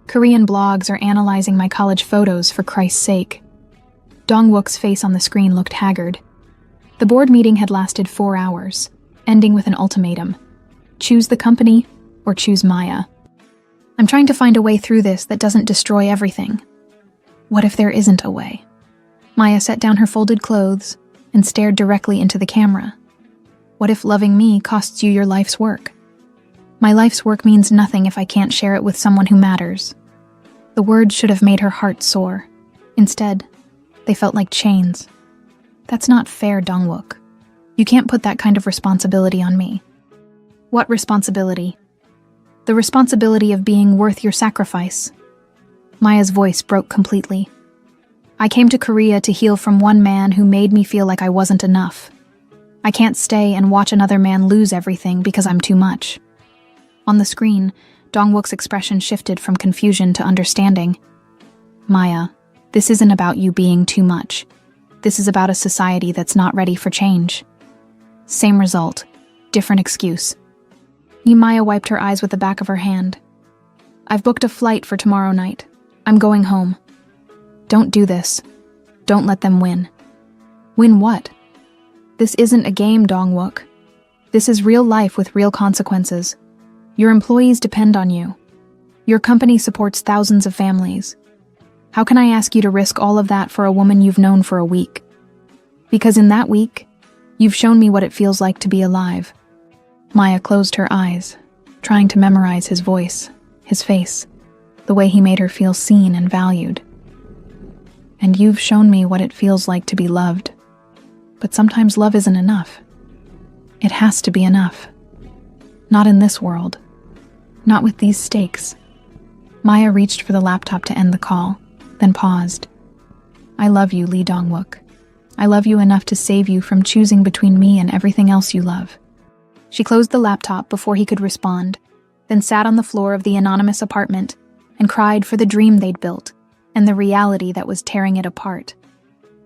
Korean blogs are analyzing my college photos for Christ's sake." Dong-wook's face on the screen looked haggard. The board meeting had lasted 4 hours, ending with an ultimatum. Choose the company or choose Maya. "I'm trying to find a way through this that doesn't destroy everything." What if there isn't a way? Maya set down her folded clothes and stared directly into the camera. What if loving me costs you your life's work? My life's work means nothing if I can't share it with someone who matters. The words should have made her heart soar. Instead, they felt like chains. "That's not fair, Dong-wook. You can't put that kind of responsibility on me." "What responsibility?" "The responsibility of being worth your sacrifice." Maya's voice broke completely. "I came to Korea to heal from one man who made me feel like I wasn't enough. I can't stay and watch another man lose everything because I'm too much." On the screen, Dong-wook's expression shifted from confusion to understanding. "Maya, this isn't about you being too much. This is about a society that's not ready for change." Same result, different excuse. Maya wiped her eyes with the back of her hand. "I've booked a flight for tomorrow night. I'm going home." "Don't do this. Don't let them win." "Win what?" "This isn't a game, Dong-wook. This is real life with real consequences. Your employees depend on you. Your company supports thousands of families. How can I ask you to risk all of that for a woman you've known for a week? Because in that week, you've shown me what it feels like to be alive." Maya closed her eyes, trying to memorize his voice, his face, the way he made her feel seen and valued. "And you've shown me what it feels like to be loved. But sometimes love isn't enough. It has to be enough. Not in this world. Not with these stakes." Maya reached for the laptop to end the call, then paused. "I love you, Lee Dong-wook. I love you enough to save you from choosing between me and everything else you love." She closed the laptop before he could respond, then sat on the floor of the anonymous apartment and cried for the dream they'd built and the reality that was tearing it apart.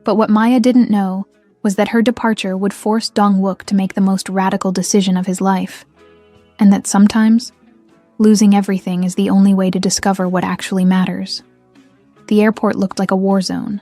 But what Maya didn't know was that her departure would force Dong-wook to make the most radical decision of his life, and that sometimes losing everything is the only way to discover what actually matters. The airport looked like a war zone.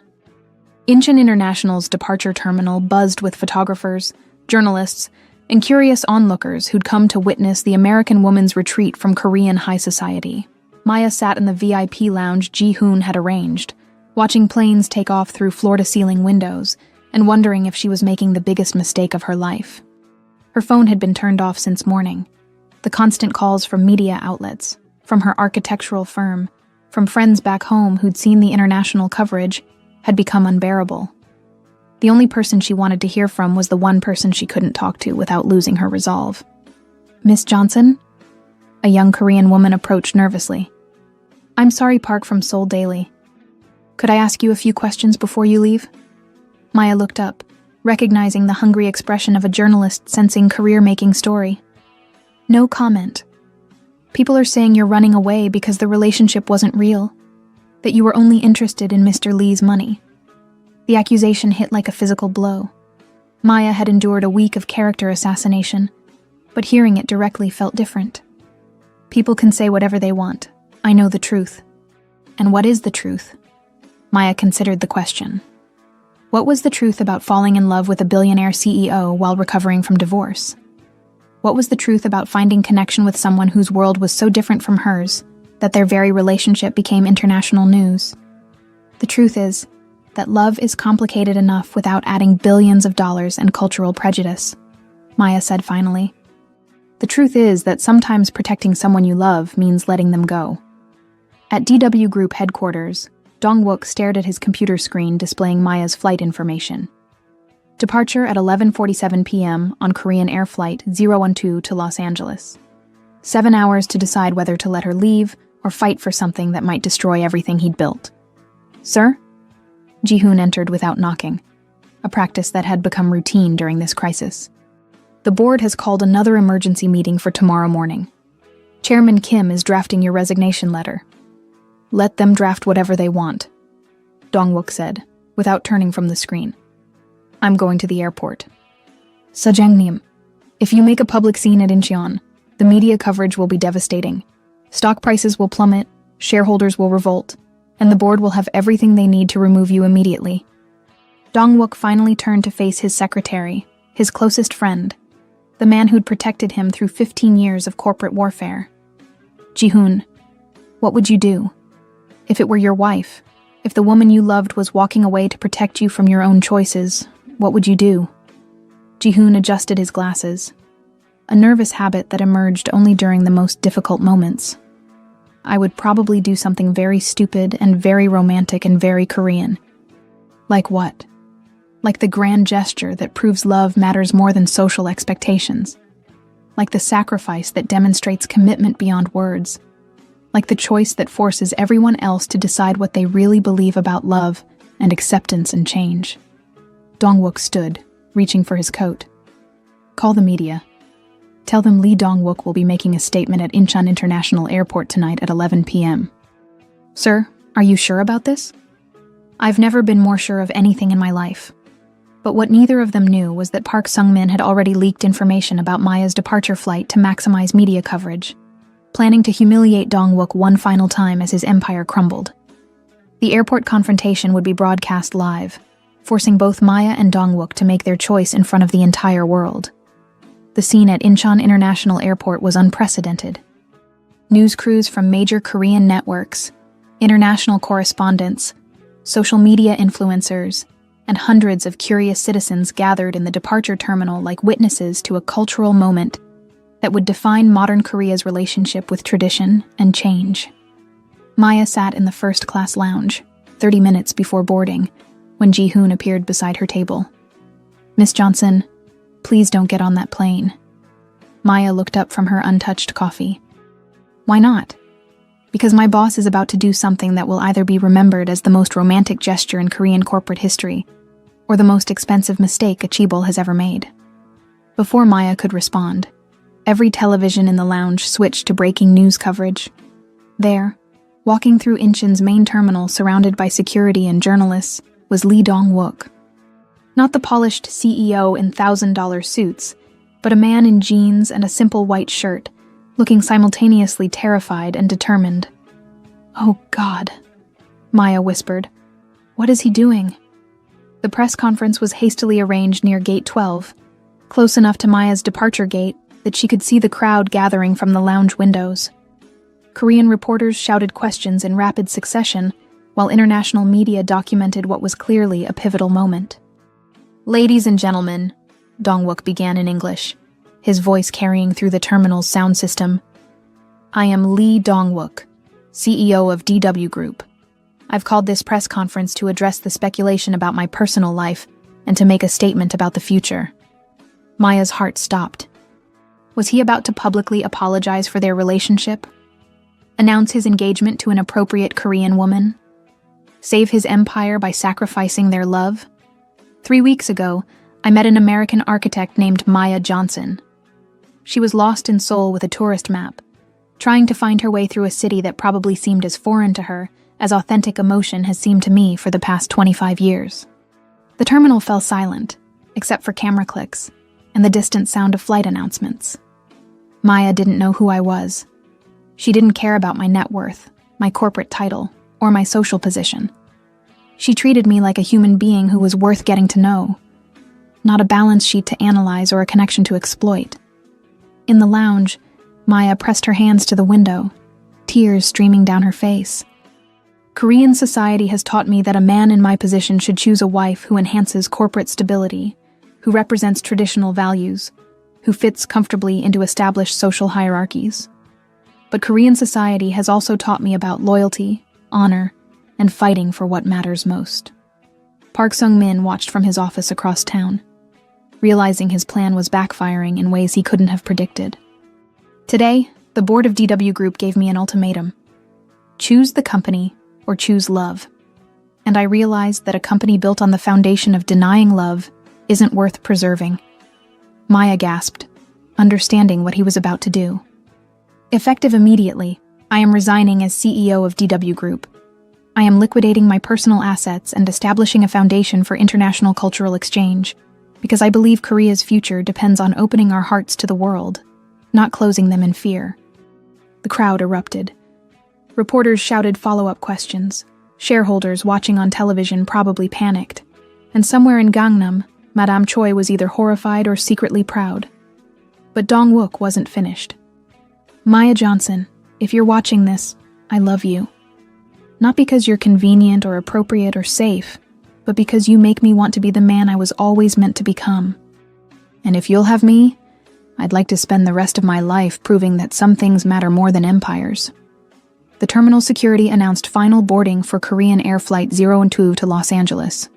Incheon International's departure terminal buzzed with photographers, journalists, and curious onlookers who'd come to witness the American woman's retreat from Korean high society. Maya sat in the VIP lounge Ji-hoon had arranged, watching planes take off through floor-to-ceiling windows and wondering if she was making the biggest mistake of her life. Her phone had been turned off since morning. The constant calls from media outlets, from her architectural firm, from friends back home who'd seen the international coverage, had become unbearable. The only person she wanted to hear from was the one person she couldn't talk to without losing her resolve. "Miss Johnson?" A young Korean woman approached nervously. "I'm sorry, Park from Seoul Daily. Could I ask you a few questions before you leave?" Maya looked up, recognizing the hungry expression of a journalist sensing career-making story. "No comment. People are saying you're running away because the relationship wasn't real, that you were only interested in Mr. Lee's money." The accusation hit like a physical blow. Maya had endured a week of character assassination, but hearing it directly felt different. "People can say whatever they want. I know the truth." "And what is the truth?" Maya considered the question. What was the truth about falling in love with a billionaire CEO while recovering from divorce? What was the truth about finding connection with someone whose world was so different from hers that their very relationship became international news? The truth is that love is complicated enough without adding billions of dollars and cultural prejudice, Maya said finally. The truth is that sometimes protecting someone you love means letting them go. At DW Group headquarters, Dong-wook stared at his computer screen displaying Maya's flight information. Departure at 11:47 p.m. on Korean Air Flight 012 to Los Angeles. 7 hours to decide whether to let her leave or fight for something that might destroy everything he'd built. Sir? Ji-hoon entered without knocking, a practice that had become routine during this crisis. The board has called another emergency meeting for tomorrow morning. Chairman Kim is drafting your resignation letter. Let them draft whatever they want, Dong-wook said, without turning from the screen. I'm going to the airport. Sajangnim, if you make a public scene at Incheon, the media coverage will be devastating. Stock prices will plummet, shareholders will revolt, and the board will have everything they need to remove you immediately. Dong-wook finally turned to face his secretary, his closest friend, the man who'd protected him through 15 years of corporate warfare. Ji-hoon, what would you do? If it were your wife, if the woman you loved was walking away to protect you from your own choices, what would you do? Ji-hoon adjusted his glasses, a nervous habit that emerged only during the most difficult moments. I would probably do something very stupid and very romantic and very Korean. Like what? Like the grand gesture that proves love matters more than social expectations. Like the sacrifice that demonstrates commitment beyond words. Like the choice that forces everyone else to decide what they really believe about love and acceptance and change. Dong-wook stood, reaching for his coat. Call the media. Tell them Lee Dong-wook will be making a statement at Incheon International Airport tonight at 11 p.m. Sir, are you sure about this? I've never been more sure of anything in my life. But what neither of them knew was that Park Sung-min had already leaked information about Maya's departure flight to maximize media coverage, planning to humiliate Dong-wook one final time as his empire crumbled. The airport confrontation would be broadcast live, forcing both Maya and Dong-wook to make their choice in front of the entire world. The scene at Incheon International Airport was unprecedented. News crews from major Korean networks, international correspondents, social media influencers, and hundreds of curious citizens gathered in the departure terminal like witnesses to a cultural moment that would define modern Korea's relationship with tradition and change. Maya sat in the first-class lounge, 30 minutes before boarding, when Ji-hoon appeared beside her table. Miss Johnson, please don't get on that plane. Maya looked up from her untouched coffee. Why not? Because my boss is about to do something that will either be remembered as the most romantic gesture in Korean corporate history, or the most expensive mistake a chaebol has ever made. Before Maya could respond, every television in the lounge switched to breaking news coverage. There, walking through Incheon's main terminal surrounded by security and journalists, was Lee Dong-wook. Not the polished CEO in $1,000 suits, but a man in jeans and a simple white shirt, looking simultaneously terrified and determined. Oh God, Maya whispered. What is he doing? The press conference was hastily arranged near Gate 12, close enough to Maya's departure gate that she could see the crowd gathering from the lounge windows. Korean reporters shouted questions in rapid succession, while international media documented what was clearly a pivotal moment. Ladies and gentlemen, Dong-wook began in English, his voice carrying through the terminal's sound system. I am Lee Dong-wook, CEO of DW Group. I've called this press conference to address the speculation about my personal life and to make a statement about the future. Maya's heart stopped. Was he about to publicly apologize for their relationship? Announce his engagement to an appropriate Korean woman? Save his empire by sacrificing their love? 3 weeks ago, I met an American architect named Maya Johnson. She was lost in Seoul with a tourist map, trying to find her way through a city that probably seemed as foreign to her as authentic emotion has seemed to me for the past 25 years. The terminal fell silent, except for camera clicks and the distant sound of flight announcements. Maya didn't know who I was. She didn't care about my net worth, my corporate title, or my social position. She treated me like a human being who was worth getting to know, not a balance sheet to analyze or a connection to exploit. In the lounge, Maya pressed her hands to the window, tears streaming down her face. Korean society has taught me that a man in my position should choose a wife who enhances corporate stability, who represents traditional values, who fits comfortably into established social hierarchies. But Korean society has also taught me about loyalty, honor, and fighting for what matters most. Park Sung-min watched from his office across town, realizing his plan was backfiring in ways he couldn't have predicted. Today, the board of DW Group gave me an ultimatum. Choose the company or choose love. And I realized that a company built on the foundation of denying love isn't worth preserving. Maya gasped, understanding what he was about to do. Effective immediately, I am resigning as CEO of DW Group. I am liquidating my personal assets and establishing a foundation for international cultural exchange, because I believe Korea's future depends on opening our hearts to the world, not closing them in fear. The crowd erupted. Reporters shouted follow-up questions. Shareholders watching on television probably panicked. And somewhere in Gangnam, Madame Choi was either horrified or secretly proud. But Dong-wook wasn't finished. Maya Johnson, if you're watching this, I love you. Not because you're convenient or appropriate or safe, but because you make me want to be the man I was always meant to become. And if you'll have me, I'd like to spend the rest of my life proving that some things matter more than empires. The terminal security announced final boarding for Korean Air Flight 02 to Los Angeles.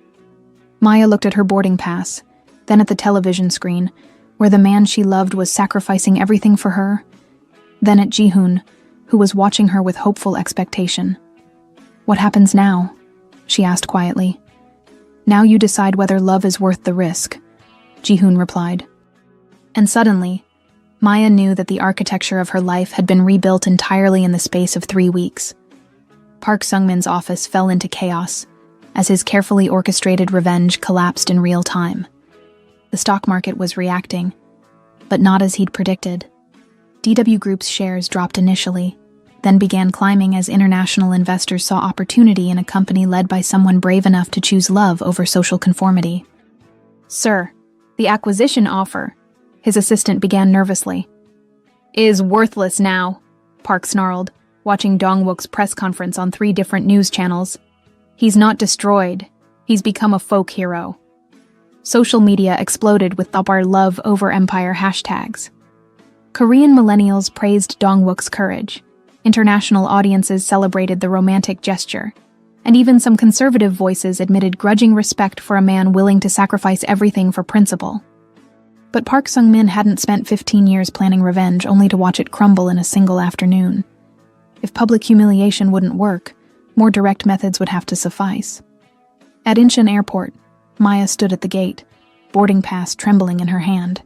Maya looked at her boarding pass, then at the television screen, where the man she loved was sacrificing everything for her, then at Ji-hoon, who was watching her with hopeful expectation. What happens now? She asked quietly. Now you decide whether love is worth the risk, Ji-hoon replied. And suddenly, Maya knew that the architecture of her life had been rebuilt entirely in the space of 3 weeks. Park Sung-min's office fell into chaos as his carefully orchestrated revenge collapsed in real time. The stock market was reacting, but not as he'd predicted. DW Group's shares dropped initially, then began climbing as international investors saw opportunity in a company led by someone brave enough to choose love over social conformity. "Sir, the acquisition offer," his assistant began nervously. "Is worthless now," Park snarled, watching Dong-wook's press conference on 3 different news channels. "He's not destroyed. He's become a folk hero." Social media exploded with our love over empire hashtags. Korean millennials praised Dong-wook's courage. International audiences celebrated the romantic gesture. And even some conservative voices admitted grudging respect for a man willing to sacrifice everything for principle. But Park Sung-min hadn't spent 15 years planning revenge only to watch it crumble in a single afternoon. If public humiliation wouldn't work, more direct methods would have to suffice. At Incheon Airport, Maya stood at the gate, boarding pass trembling in her hand.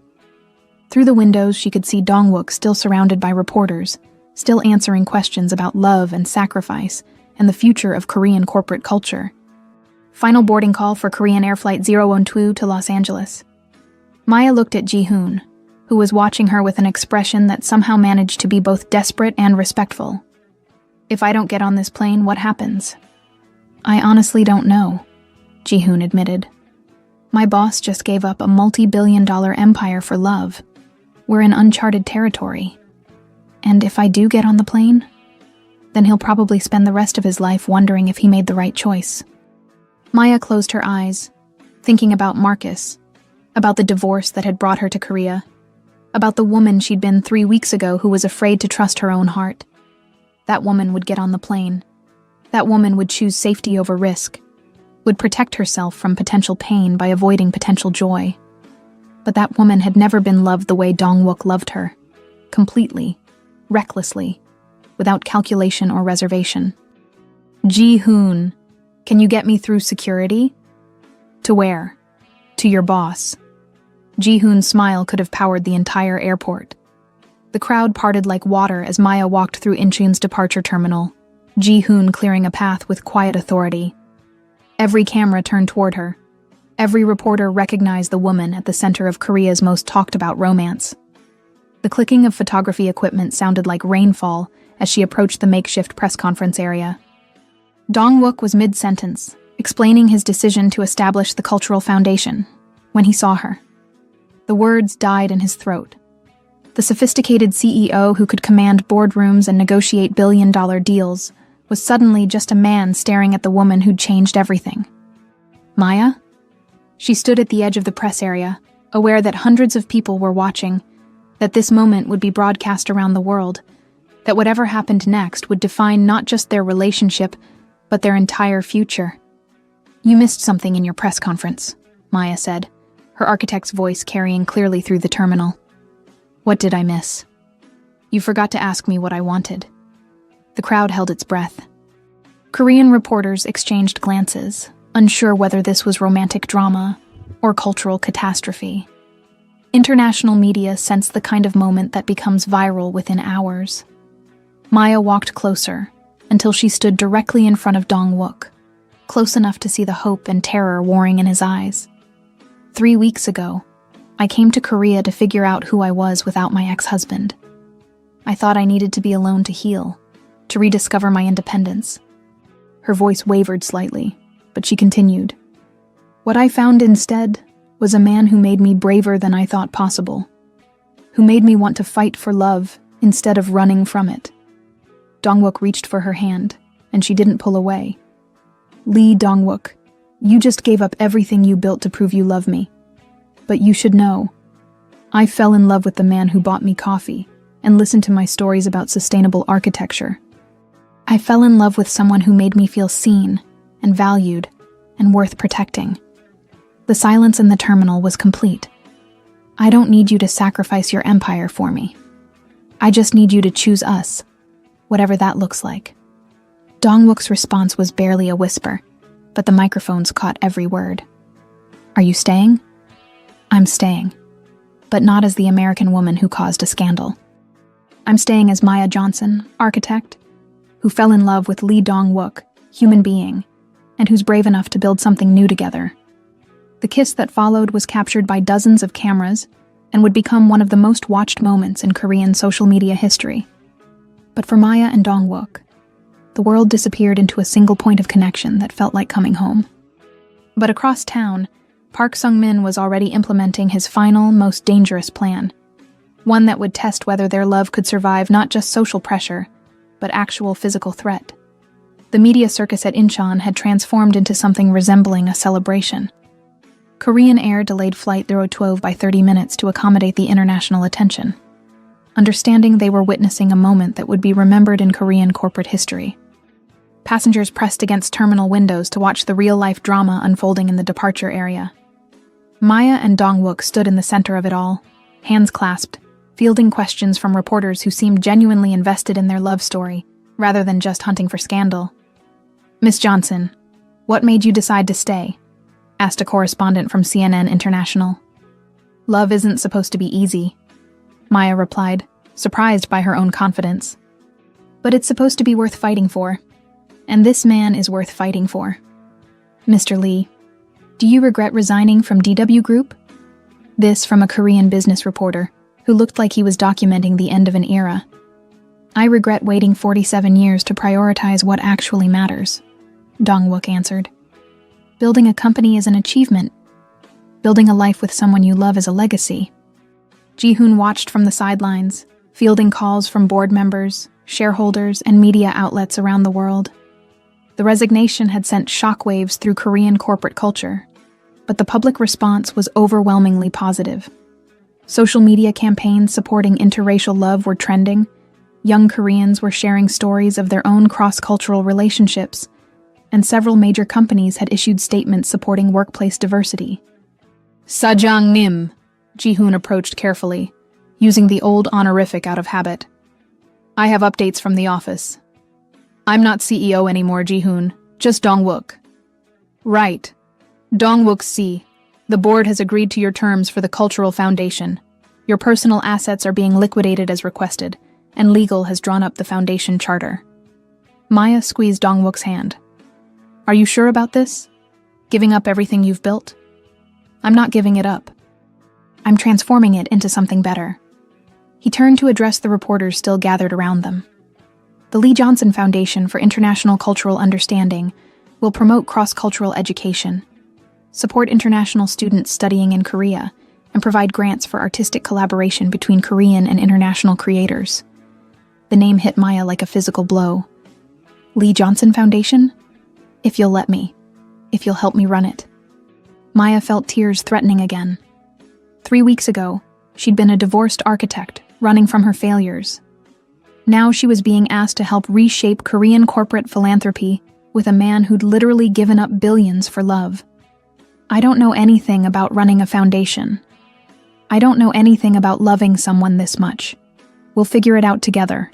Through the windows, she could see Dong-wook still surrounded by reporters, still answering questions about love and sacrifice and the future of Korean corporate culture. Final boarding call for Korean Air Flight 02 to Los Angeles. Maya looked at Ji-hoon, who was watching her with an expression that somehow managed to be both desperate and respectful. "If I don't get on this plane, what happens?" "I honestly don't know," Ji-hoon admitted. "My boss just gave up a multi-billion-dollar empire for love. We're in uncharted territory. And if I do get on the plane, then he'll probably spend the rest of his life wondering if he made the right choice." Maya closed her eyes, thinking about Marcus, about the divorce that had brought her to Korea, about the woman she'd been 3 weeks ago who was afraid to trust her own heart. That woman would get on the plane. That woman would choose safety over risk, would protect herself from potential pain by avoiding potential joy. But that woman had never been loved the way Dong-wook loved her, completely, recklessly, without calculation or reservation. "Ji-hoon, can you get me through security?" "To where?" "To your boss." Ji-hoon's smile could have powered the entire airport. The crowd parted like water as Maya walked through Incheon's departure terminal, Ji-hoon clearing a path with quiet authority. Every camera turned toward her. Every reporter recognized the woman at the center of Korea's most talked-about romance. The clicking of photography equipment sounded like rainfall as she approached the makeshift press conference area. Dong-wook was mid-sentence, explaining his decision to establish the cultural foundation, when he saw her. The words died in his throat. The sophisticated CEO who could command boardrooms and negotiate billion-dollar deals was suddenly just a man staring at the woman who'd changed everything. Maya? She stood at the edge of the press area, aware that hundreds of people were watching, that this moment would be broadcast around the world, that whatever happened next would define not just their relationship, but their entire future. "You missed something in your press conference," Maya said, her architect's voice carrying clearly through the terminal. "What did I miss?" "You forgot to ask me what I wanted." The crowd held its breath. Korean reporters exchanged glances, unsure whether this was romantic drama or cultural catastrophe. International media sensed the kind of moment that becomes viral within hours. Maya walked closer until she stood directly in front of Dong-wook, close enough to see the hope and terror warring in his eyes. 3 weeks ago, I came to Korea to figure out who I was without my ex-husband. I thought I needed to be alone to heal, to rediscover my independence. Her voice wavered slightly, but she continued. What I found instead was a man who made me braver than I thought possible, who made me want to fight for love instead of running from it. Dong-wook reached for her hand, and she didn't pull away. Lee Dong-wook, you just gave up everything you built to prove you love me. But you should know, I fell in love with the man who bought me coffee and listened to my stories about sustainable architecture. I fell in love with someone who made me feel seen and valued and worth protecting. The silence in the terminal was complete. I don't need you to sacrifice your empire for me. I just need you to choose us, whatever that looks like. Dong-wook's response was barely a whisper, but the microphones caught every word. Are you staying? I'm staying, but not as the American woman who caused a scandal. I'm staying as Maya Johnson, architect, who fell in love with Lee Dong-wook, human being, and who's brave enough to build something new together. The kiss that followed was captured by dozens of cameras and would become one of the most watched moments in Korean social media history. But for Maya and Dong-wook, the world disappeared into a single point of connection that felt like coming home. But across town, Park Sung-min was already implementing his final, most dangerous plan, one that would test whether their love could survive not just social pressure, but actual physical threat. The media circus at Incheon had transformed into something resembling a celebration. Korean Air delayed Flight 012 by 30 minutes to accommodate the international attention, understanding they were witnessing a moment that would be remembered in Korean corporate history. Passengers pressed against terminal windows to watch the real-life drama unfolding in the departure area. Maya and Dong-wook stood in the center of it all, hands clasped, fielding questions from reporters who seemed genuinely invested in their love story, rather than just hunting for scandal. Miss Johnson, what made you decide to stay? Asked a correspondent from CNN International. Love isn't supposed to be easy, Maya replied, surprised by her own confidence. But it's supposed to be worth fighting for. And this man is worth fighting for. Mr. Lee, do you regret resigning from DW Group? This from a Korean business reporter, who looked like he was documenting the end of an era. I regret waiting 47 years to prioritize what actually matters, Dong-wook answered. Building a company is an achievement. Building a life with someone you love is a legacy. Ji-hoon watched from the sidelines, fielding calls from board members, shareholders, and media outlets around the world. The resignation had sent shockwaves through Korean corporate culture, but the public response was overwhelmingly positive. Social media campaigns supporting interracial love were trending. Young Koreans were sharing stories of their own cross-cultural relationships, and several major companies had issued statements supporting workplace diversity. Sajang-nim, Ji-hoon approached carefully, using the old honorific out of habit. I have updates from the office. I'm not CEO anymore, Ji-hoon, just Dong-wook. Right. Dong-wook C. The board has agreed to your terms for the Cultural Foundation. Your personal assets are being liquidated as requested, and legal has drawn up the foundation charter. Maya squeezed Dong-wook's hand. Are you sure about this? Giving up everything you've built? I'm not giving it up. I'm transforming it into something better. He turned to address the reporters still gathered around them. The Lee Johnson Foundation for International Cultural Understanding will promote cross-cultural education, support international students studying in Korea, and provide grants for artistic collaboration between Korean and international creators. The name hit Maya like a physical blow. Lee Johnson Foundation? If you'll let me. If you'll help me run it. Maya felt tears threatening again. 3 weeks ago, she'd been a divorced architect, running from her failures. Now she was being asked to help reshape Korean corporate philanthropy with a man who'd literally given up billions for love. I don't know anything about running a foundation. I don't know anything about loving someone this much. We'll figure it out together.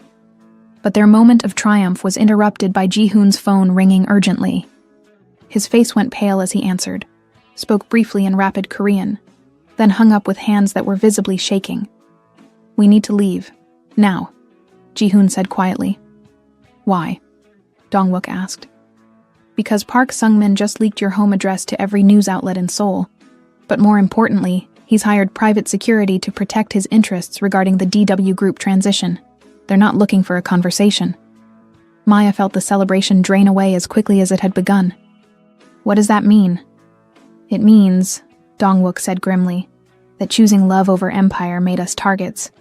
But their moment of triumph was interrupted by Ji-hoon's phone ringing urgently. His face went pale as he answered, spoke briefly in rapid Korean, then hung up with hands that were visibly shaking. "We need to leave. Now," Ji-hoon said quietly. "Why?" Dong-wook asked. "Because Park Sung-min just leaked your home address to every news outlet in Seoul. But more importantly, he's hired private security to protect his interests regarding the DW Group transition. They're not looking for a conversation." Maya felt the celebration drain away as quickly as it had begun. "What does that mean?" "It means," Dong-wook said grimly, "that choosing love over empire made us targets.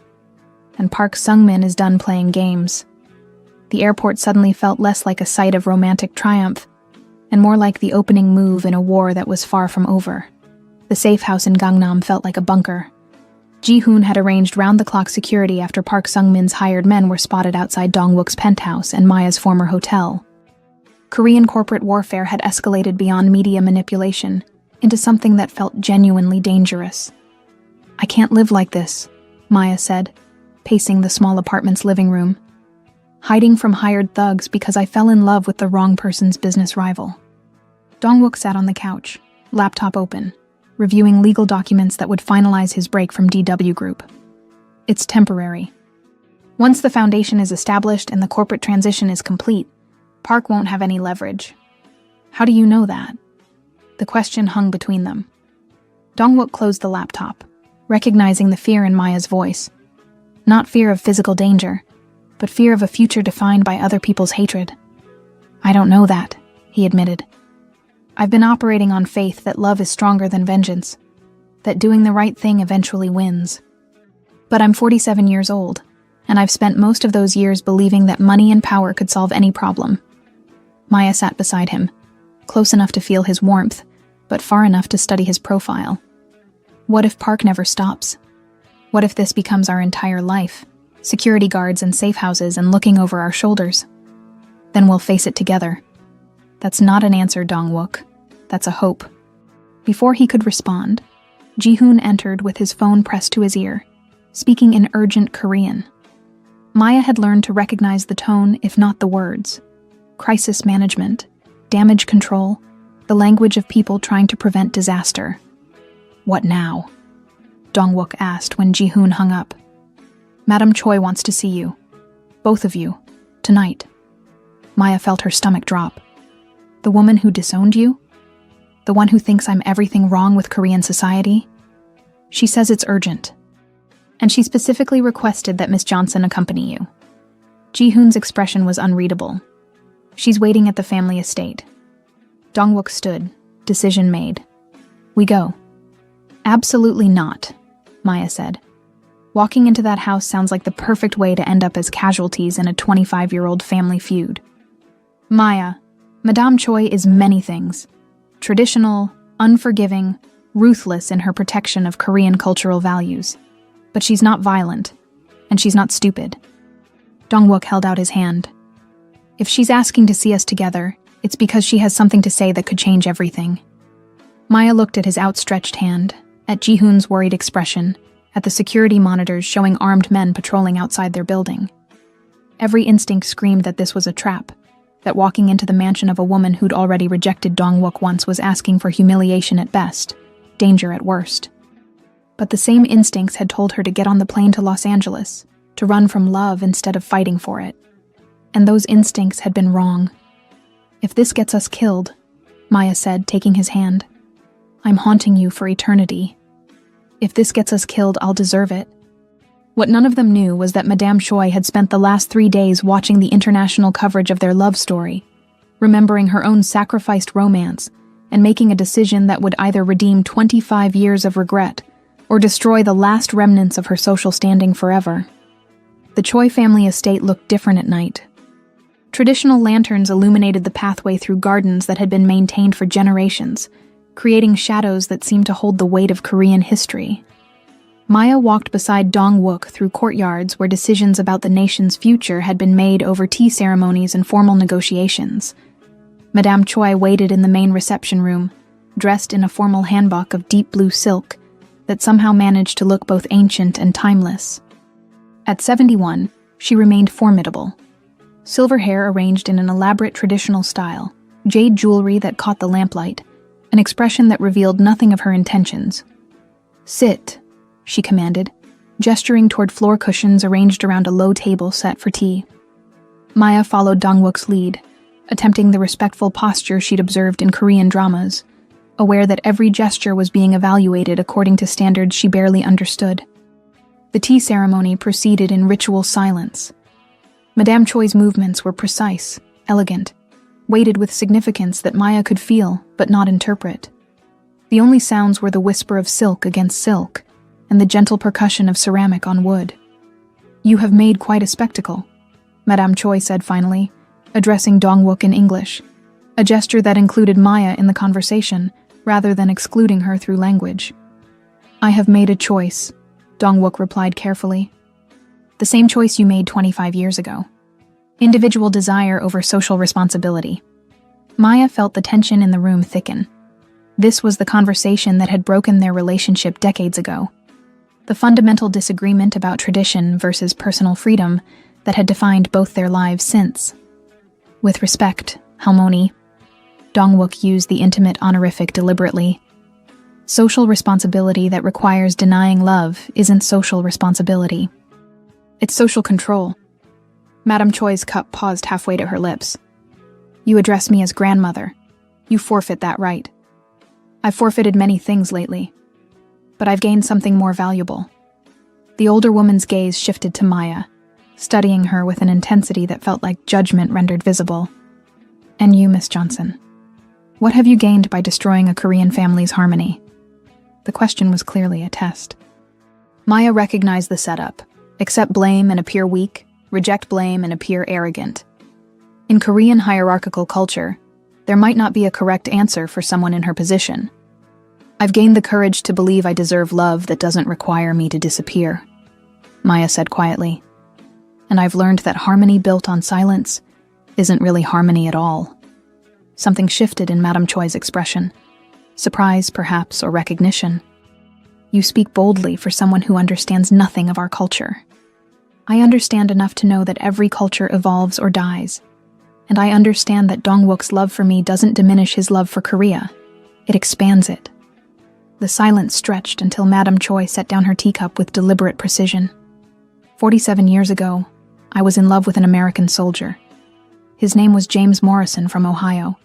And Park Sung-min is done playing games." The airport suddenly felt less like a site of romantic triumph, and more like the opening move in a war that was far from over. The safe house in Gangnam felt like a bunker. Ji-hoon had arranged round-the-clock security after Park Sung-min's hired men were spotted outside Dong-wook's penthouse and Maya's former hotel. Korean corporate warfare had escalated beyond media manipulation into something that felt genuinely dangerous. "I can't live like this," Maya said, pacing the small apartment's living room. "Hiding from hired thugs because I fell in love with the wrong person's business rival." Dong-wook sat on the couch, laptop open, reviewing legal documents that would finalize his break from DW Group. "It's temporary. Once the foundation is established and the corporate transition is complete, Park won't have any leverage." "How do you know that?" The question hung between them. Dong-wook closed the laptop, recognizing the fear in Maya's voice. Not fear of physical danger, but fear of a future defined by other people's hatred. "I don't know that," he admitted. "I've been operating on faith that love is stronger than vengeance, that doing the right thing eventually wins. But I'm 47 years old, and I've spent most of those years believing that money and power could solve any problem." Maya sat beside him, close enough to feel his warmth, but far enough to study his profile. "What if Park never stops? What if this becomes our entire life? Security guards and safe houses and looking over our shoulders? Then we'll face it together." "That's not an answer, Dong-wook. That's a hope." Before he could respond, Ji-hoon entered with his phone pressed to his ear, speaking in urgent Korean. Maya had learned to recognize the tone, if not the words. Crisis management, damage control, the language of people trying to prevent disaster. "What now?" Dong-wook asked when Ji-hoon hung up. "Madam Choi wants to see you. Both of you. Tonight." Maya felt her stomach drop. "The woman who disowned you? The one who thinks I'm everything wrong with Korean society? She says it's urgent. And she specifically requested that Miss Johnson accompany you." Ji-hoon's expression was unreadable. "She's waiting at the family estate." Dong-wook stood, decision made. "We go." "Absolutely not," Maya said. "Walking into that house sounds like the perfect way to end up as casualties in a 25-year-old family feud." "Maya, Madame Choi is many things. Traditional, unforgiving, ruthless in her protection of Korean cultural values. But she's not violent, and she's not stupid." Dong-wook held out his hand. "If she's asking to see us together, it's because she has something to say that could change everything." Maya looked at his outstretched hand, at Ji-hoon's worried expression, at the security monitors showing armed men patrolling outside their building. Every instinct screamed that this was a trap, that walking into the mansion of a woman who'd already rejected Dong-wook once was asking for humiliation at best, danger at worst. But the same instincts had told her to get on the plane to Los Angeles, to run from love instead of fighting for it. And those instincts had been wrong. "If this gets us killed," Maya said, taking his hand, "I'm haunting you for eternity. If this gets us killed, I'll deserve it." What none of them knew was that Madame Choi had spent the last 3 days watching the international coverage of their love story, remembering her own sacrificed romance, and making a decision that would either redeem 25 years of regret or destroy the last remnants of her social standing forever. The Choi family estate looked different at night. Traditional lanterns illuminated the pathway through gardens that had been maintained for generations, creating shadows that seemed to hold the weight of Korean history. Maya walked beside Dong-wook through courtyards where decisions about the nation's future had been made over tea ceremonies and formal negotiations. Madame Choi waited in the main reception room, dressed in a formal hanbok of deep blue silk that somehow managed to look both ancient and timeless. At 71, she remained formidable. Silver hair arranged in an elaborate traditional style, jade jewelry that caught the lamplight, an expression that revealed nothing of her intentions. "Sit," she commanded, gesturing toward floor cushions arranged around a low table set for tea. Maya followed Dong-wook's lead, attempting the respectful posture she'd observed in Korean dramas, aware that every gesture was being evaluated according to standards she barely understood. The tea ceremony proceeded in ritual silence. Madame Choi's movements were precise, elegant, weighted with significance that Maya could feel but not interpret. The only sounds were the whisper of silk against silk and the gentle percussion of ceramic on wood. "You have made quite a spectacle," Madame Choi said finally, addressing Dong-wook in English, a gesture that included Maya in the conversation rather than excluding her through language. "I have made a choice," Dong-wook replied carefully. "The same choice you made 25 years ago. Individual desire over social responsibility." Maya felt the tension in the room thicken. This was the conversation that had broken their relationship decades ago. The fundamental disagreement about tradition versus personal freedom that had defined both their lives since. With respect, Halmoni, Dong-wook used the intimate honorific deliberately. Social responsibility that requires denying love isn't social responsibility. It's social control. Madame Choi's cup paused halfway to her lips. "You address me as grandmother. You forfeit that right. I've forfeited many things lately, but I've gained something more valuable." The older woman's gaze shifted to Maya, studying her with an intensity that felt like judgment rendered visible. "And you, Miss Johnson, what have you gained by destroying a Korean family's harmony?" The question was clearly a test. Maya recognized the setup. Accept blame and appear weak, reject blame and appear arrogant. In Korean hierarchical culture, there might not be a correct answer for someone in her position. "I've gained the courage to believe I deserve love that doesn't require me to disappear," Maya said quietly. "And I've learned that harmony built on silence isn't really harmony at all." Something shifted in Madame Choi's expression. Surprise, perhaps, or recognition. "You speak boldly for someone who understands nothing of our culture." "I understand enough to know that every culture evolves or dies. And I understand that Dong-wook's love for me doesn't diminish his love for Korea. It expands it." The silence stretched until Madame Choi set down her teacup with deliberate precision. 47 years ago, I was in love with an American soldier. His name was James Morrison from Ohio.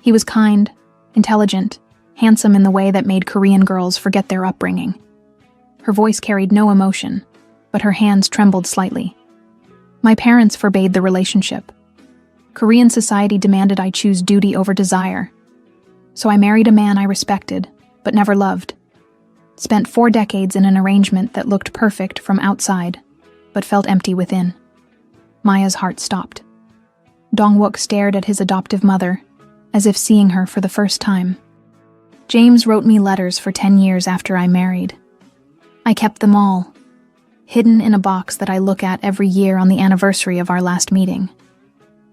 He was kind, intelligent, handsome in the way that made Korean girls forget their upbringing. Her voice carried no emotion, but her hands trembled slightly. My parents forbade the relationship. Korean society demanded I choose duty over desire. So I married a man I respected, but never loved. Spent 4 decades in an arrangement that looked perfect from outside, but felt empty within. Maya's heart stopped. Dong-wook stared at his adoptive mother, as if seeing her for the first time. "James wrote me letters for 10 years after I married. I kept them all, hidden in a box that I look at every year on the anniversary of our last meeting.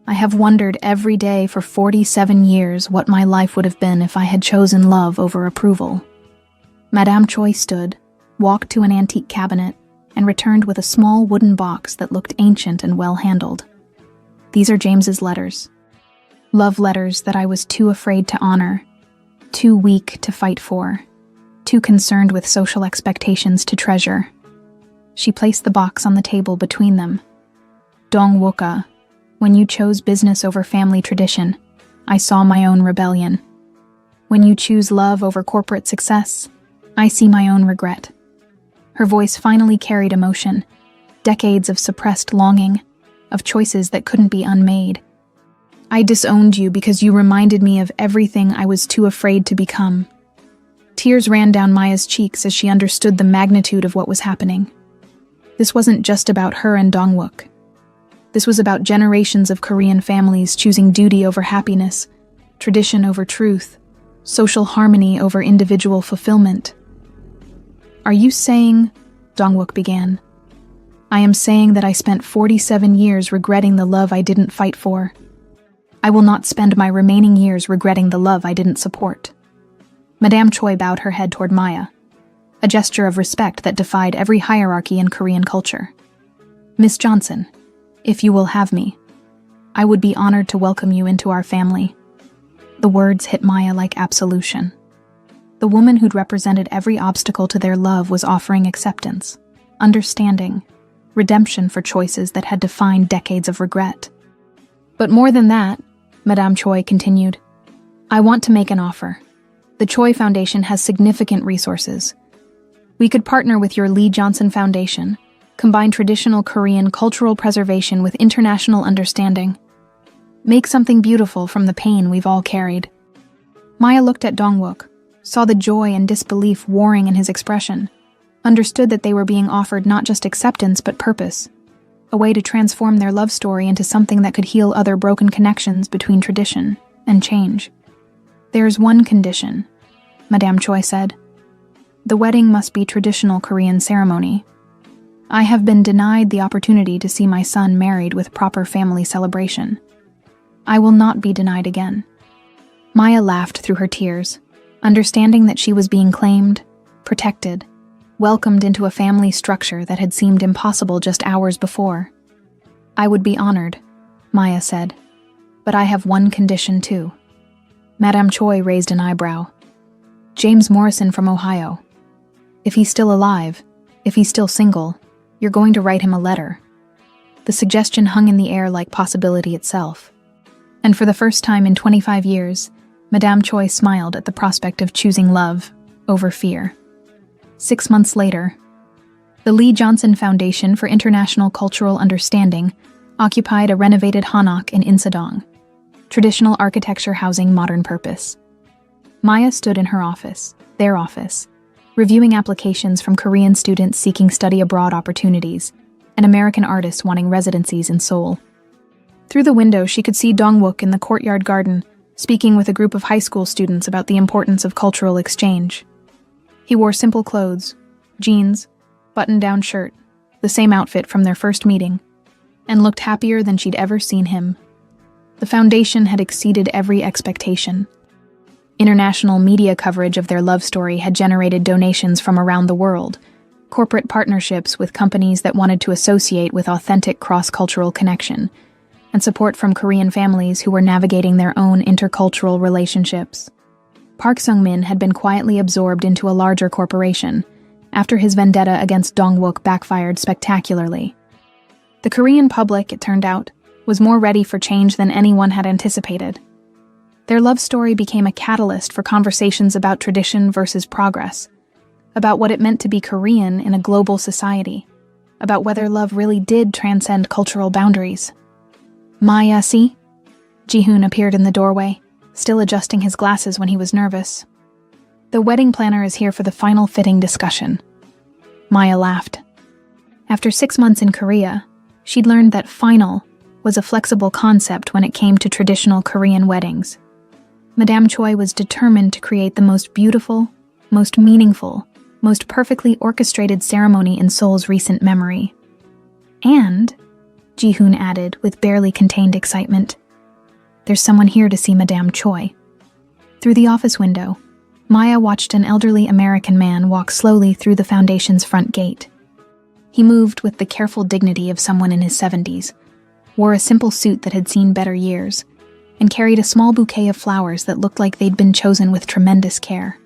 I have wondered every day for 47 years what my life would have been if I had chosen love over approval." Madame Choi stood, walked to an antique cabinet, and returned with a small wooden box that looked ancient and well-handled. "These are James's letters. Love letters that I was too afraid to honor, too weak to fight for, too concerned with social expectations to treasure." She placed the box on the table between them. "Dong-wook, when you chose business over family tradition, I saw my own rebellion. When you choose love over corporate success, I see my own regret." Her voice finally carried emotion, decades of suppressed longing, of choices that couldn't be unmade. "I disowned you because you reminded me of everything I was too afraid to become." Tears ran down Maya's cheeks as she understood the magnitude of what was happening. This wasn't just about her and Dong-wook. This was about generations of Korean families choosing duty over happiness, tradition over truth, social harmony over individual fulfillment. "Are you saying," Dong-wook began, "I am saying that I spent 47 years regretting the love I didn't fight for. I will not spend my remaining years regretting the love I didn't support." Madame Choi bowed her head toward Maya, a gesture of respect that defied every hierarchy in Korean culture. "Miss Johnson, if you will have me, I would be honored to welcome you into our family." The words hit Maya like absolution. The woman who'd represented every obstacle to their love was offering acceptance, understanding, redemption for choices that had defined decades of regret. "But more than that," Madame Choi continued, "I want to make an offer. The Choi Foundation has significant resources. We could partner with your Lee Johnson Foundation, combine traditional Korean cultural preservation with international understanding. Make something beautiful from the pain we've all carried." Maya looked at Dong-wook, saw the joy and disbelief warring in his expression, understood that they were being offered not just acceptance but purpose, a way to transform their love story into something that could heal other broken connections between tradition and change. "There's one condition," Madame Choi said. "The wedding must be traditional Korean ceremony. I have been denied the opportunity to see my son married with proper family celebration. I will not be denied again." Maya laughed through her tears, understanding that she was being claimed, protected, welcomed into a family structure that had seemed impossible just hours before. "I would be honored," Maya said, "but I have one condition too." Madame Choi raised an eyebrow. "James Morrison from Ohio. If he's still alive, if he's still single, you're going to write him a letter." The suggestion hung in the air like possibility itself. And for the first time in 25 years, Madame Choi smiled at the prospect of choosing love over fear. 6 months later, the Lee Johnson Foundation for International Cultural Understanding occupied a renovated hanok in Insadong, traditional architecture housing modern purpose. Maya stood in her office, their office, reviewing applications from Korean students seeking study abroad opportunities and American artists wanting residencies in Seoul. Through the window, she could see Dong-wook in the courtyard garden, speaking with a group of high school students about the importance of cultural exchange. He wore simple clothes, jeans, button-down shirt, the same outfit from their first meeting, and looked happier than she'd ever seen him. The foundation had exceeded every expectation. International media coverage of their love story had generated donations from around the world, corporate partnerships with companies that wanted to associate with authentic cross-cultural connection, and support from Korean families who were navigating their own intercultural relationships. Park Sung-min had been quietly absorbed into a larger corporation after his vendetta against Dong-wook backfired spectacularly. The Korean public, it turned out, was more ready for change than anyone had anticipated. Their love story became a catalyst for conversations about tradition versus progress, about what it meant to be Korean in a global society, about whether love really did transcend cultural boundaries. "Maya, see?" Ji-hoon appeared in the doorway, still adjusting his glasses when he was nervous. "The wedding planner is here for the final fitting discussion." Maya laughed. After 6 months in Korea, she'd learned that final was a flexible concept when it came to traditional Korean weddings. Madame Choi was determined to create the most beautiful, most meaningful, most perfectly orchestrated ceremony in Seoul's recent memory. "And," Ji-hoon added with barely contained excitement, "there's someone here to see Madame Choi." Through the office window, Maya watched an elderly American man walk slowly through the foundation's front gate. He moved with the careful dignity of someone in his 70s, wore a simple suit that had seen better years, and carried a small bouquet of flowers that looked like they'd been chosen with tremendous care.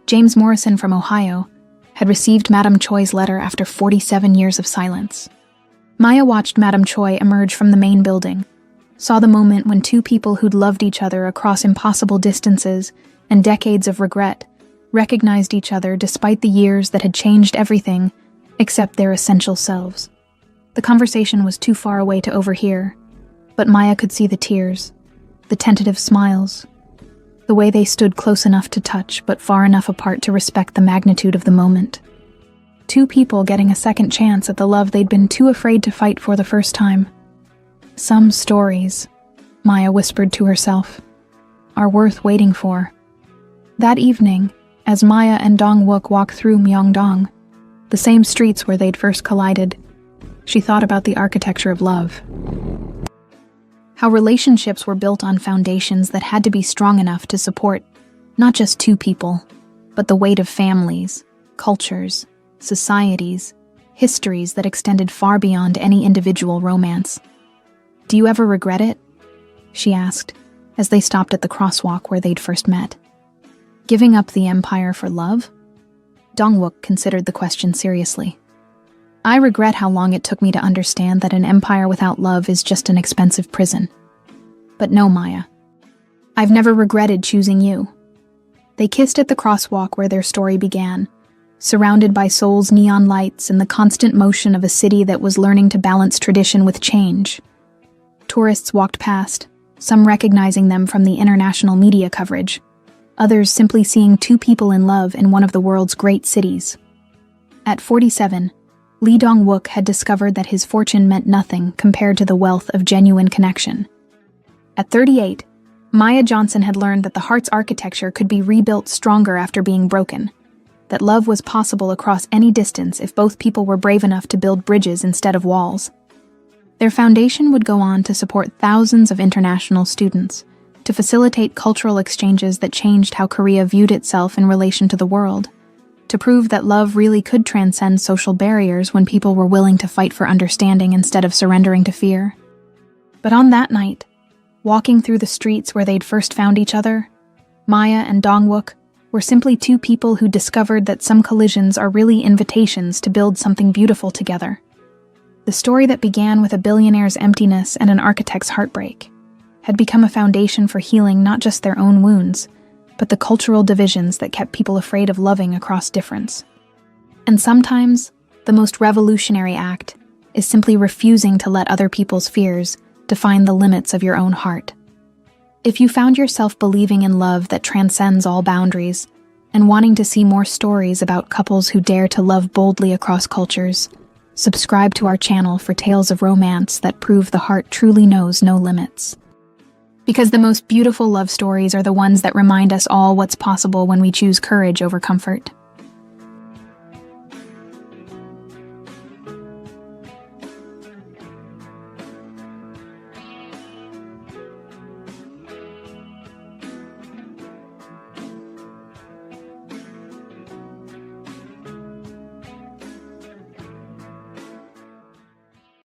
James Morrison from Ohio had received Madame Choi's letter after 47 years of silence. Maya watched Madame Choi emerge from the main building, saw the moment when two people who'd loved each other across impossible distances and decades of regret recognized each other despite the years that had changed everything except their essential selves. The conversation was too far away to overhear, but Maya could see the tears, the tentative smiles, the way they stood close enough to touch but far enough apart to respect the magnitude of the moment. Two people getting a second chance at the love they'd been too afraid to fight for the first time. Some stories, Maya whispered to herself, are worth waiting for. That evening, as Maya and Dong-wook walked through Myeongdong, the same streets where they'd first collided, she thought about the architecture of love. How relationships were built on foundations that had to be strong enough to support not just two people, but the weight of families, cultures, societies, histories that extended far beyond any individual romance. "Do you ever regret it?" she asked, as they stopped at the crosswalk where they'd first met. Giving up the empire for love? Dong-wook considered the question seriously. "I regret how long it took me to understand that an empire without love is just an expensive prison. But no, Maya. I've never regretted choosing you." They kissed at the crosswalk where their story began, surrounded by Seoul's neon lights and the constant motion of a city that was learning to balance tradition with change. Tourists walked past, some recognizing them from the international media coverage, others simply seeing two people in love in one of the world's great cities. At 47, Lee Dong-wook had discovered that his fortune meant nothing compared to the wealth of genuine connection. At 38, Maya Johnson had learned that the heart's architecture could be rebuilt stronger after being broken, that love was possible across any distance if both people were brave enough to build bridges instead of walls. Their foundation would go on to support thousands of international students, to facilitate cultural exchanges that changed how Korea viewed itself in relation to the world, to prove that love really could transcend social barriers when people were willing to fight for understanding instead of surrendering to fear. But on that night, walking through the streets where they'd first found each other, Maya and Dong-wook were simply two people who discovered that some collisions are really invitations to build something beautiful together. The story that began with a billionaire's emptiness and an architect's heartbreak had become a foundation for healing not just their own wounds, but the cultural divisions that kept people afraid of loving across difference. And sometimes, the most revolutionary act is simply refusing to let other people's fears define the limits of your own heart. If you found yourself believing in love that transcends all boundaries and wanting to see more stories about couples who dare to love boldly across cultures, subscribe to our channel for tales of romance that prove the heart truly knows no limits. Because the most beautiful love stories are the ones that remind us all what's possible when we choose courage over comfort.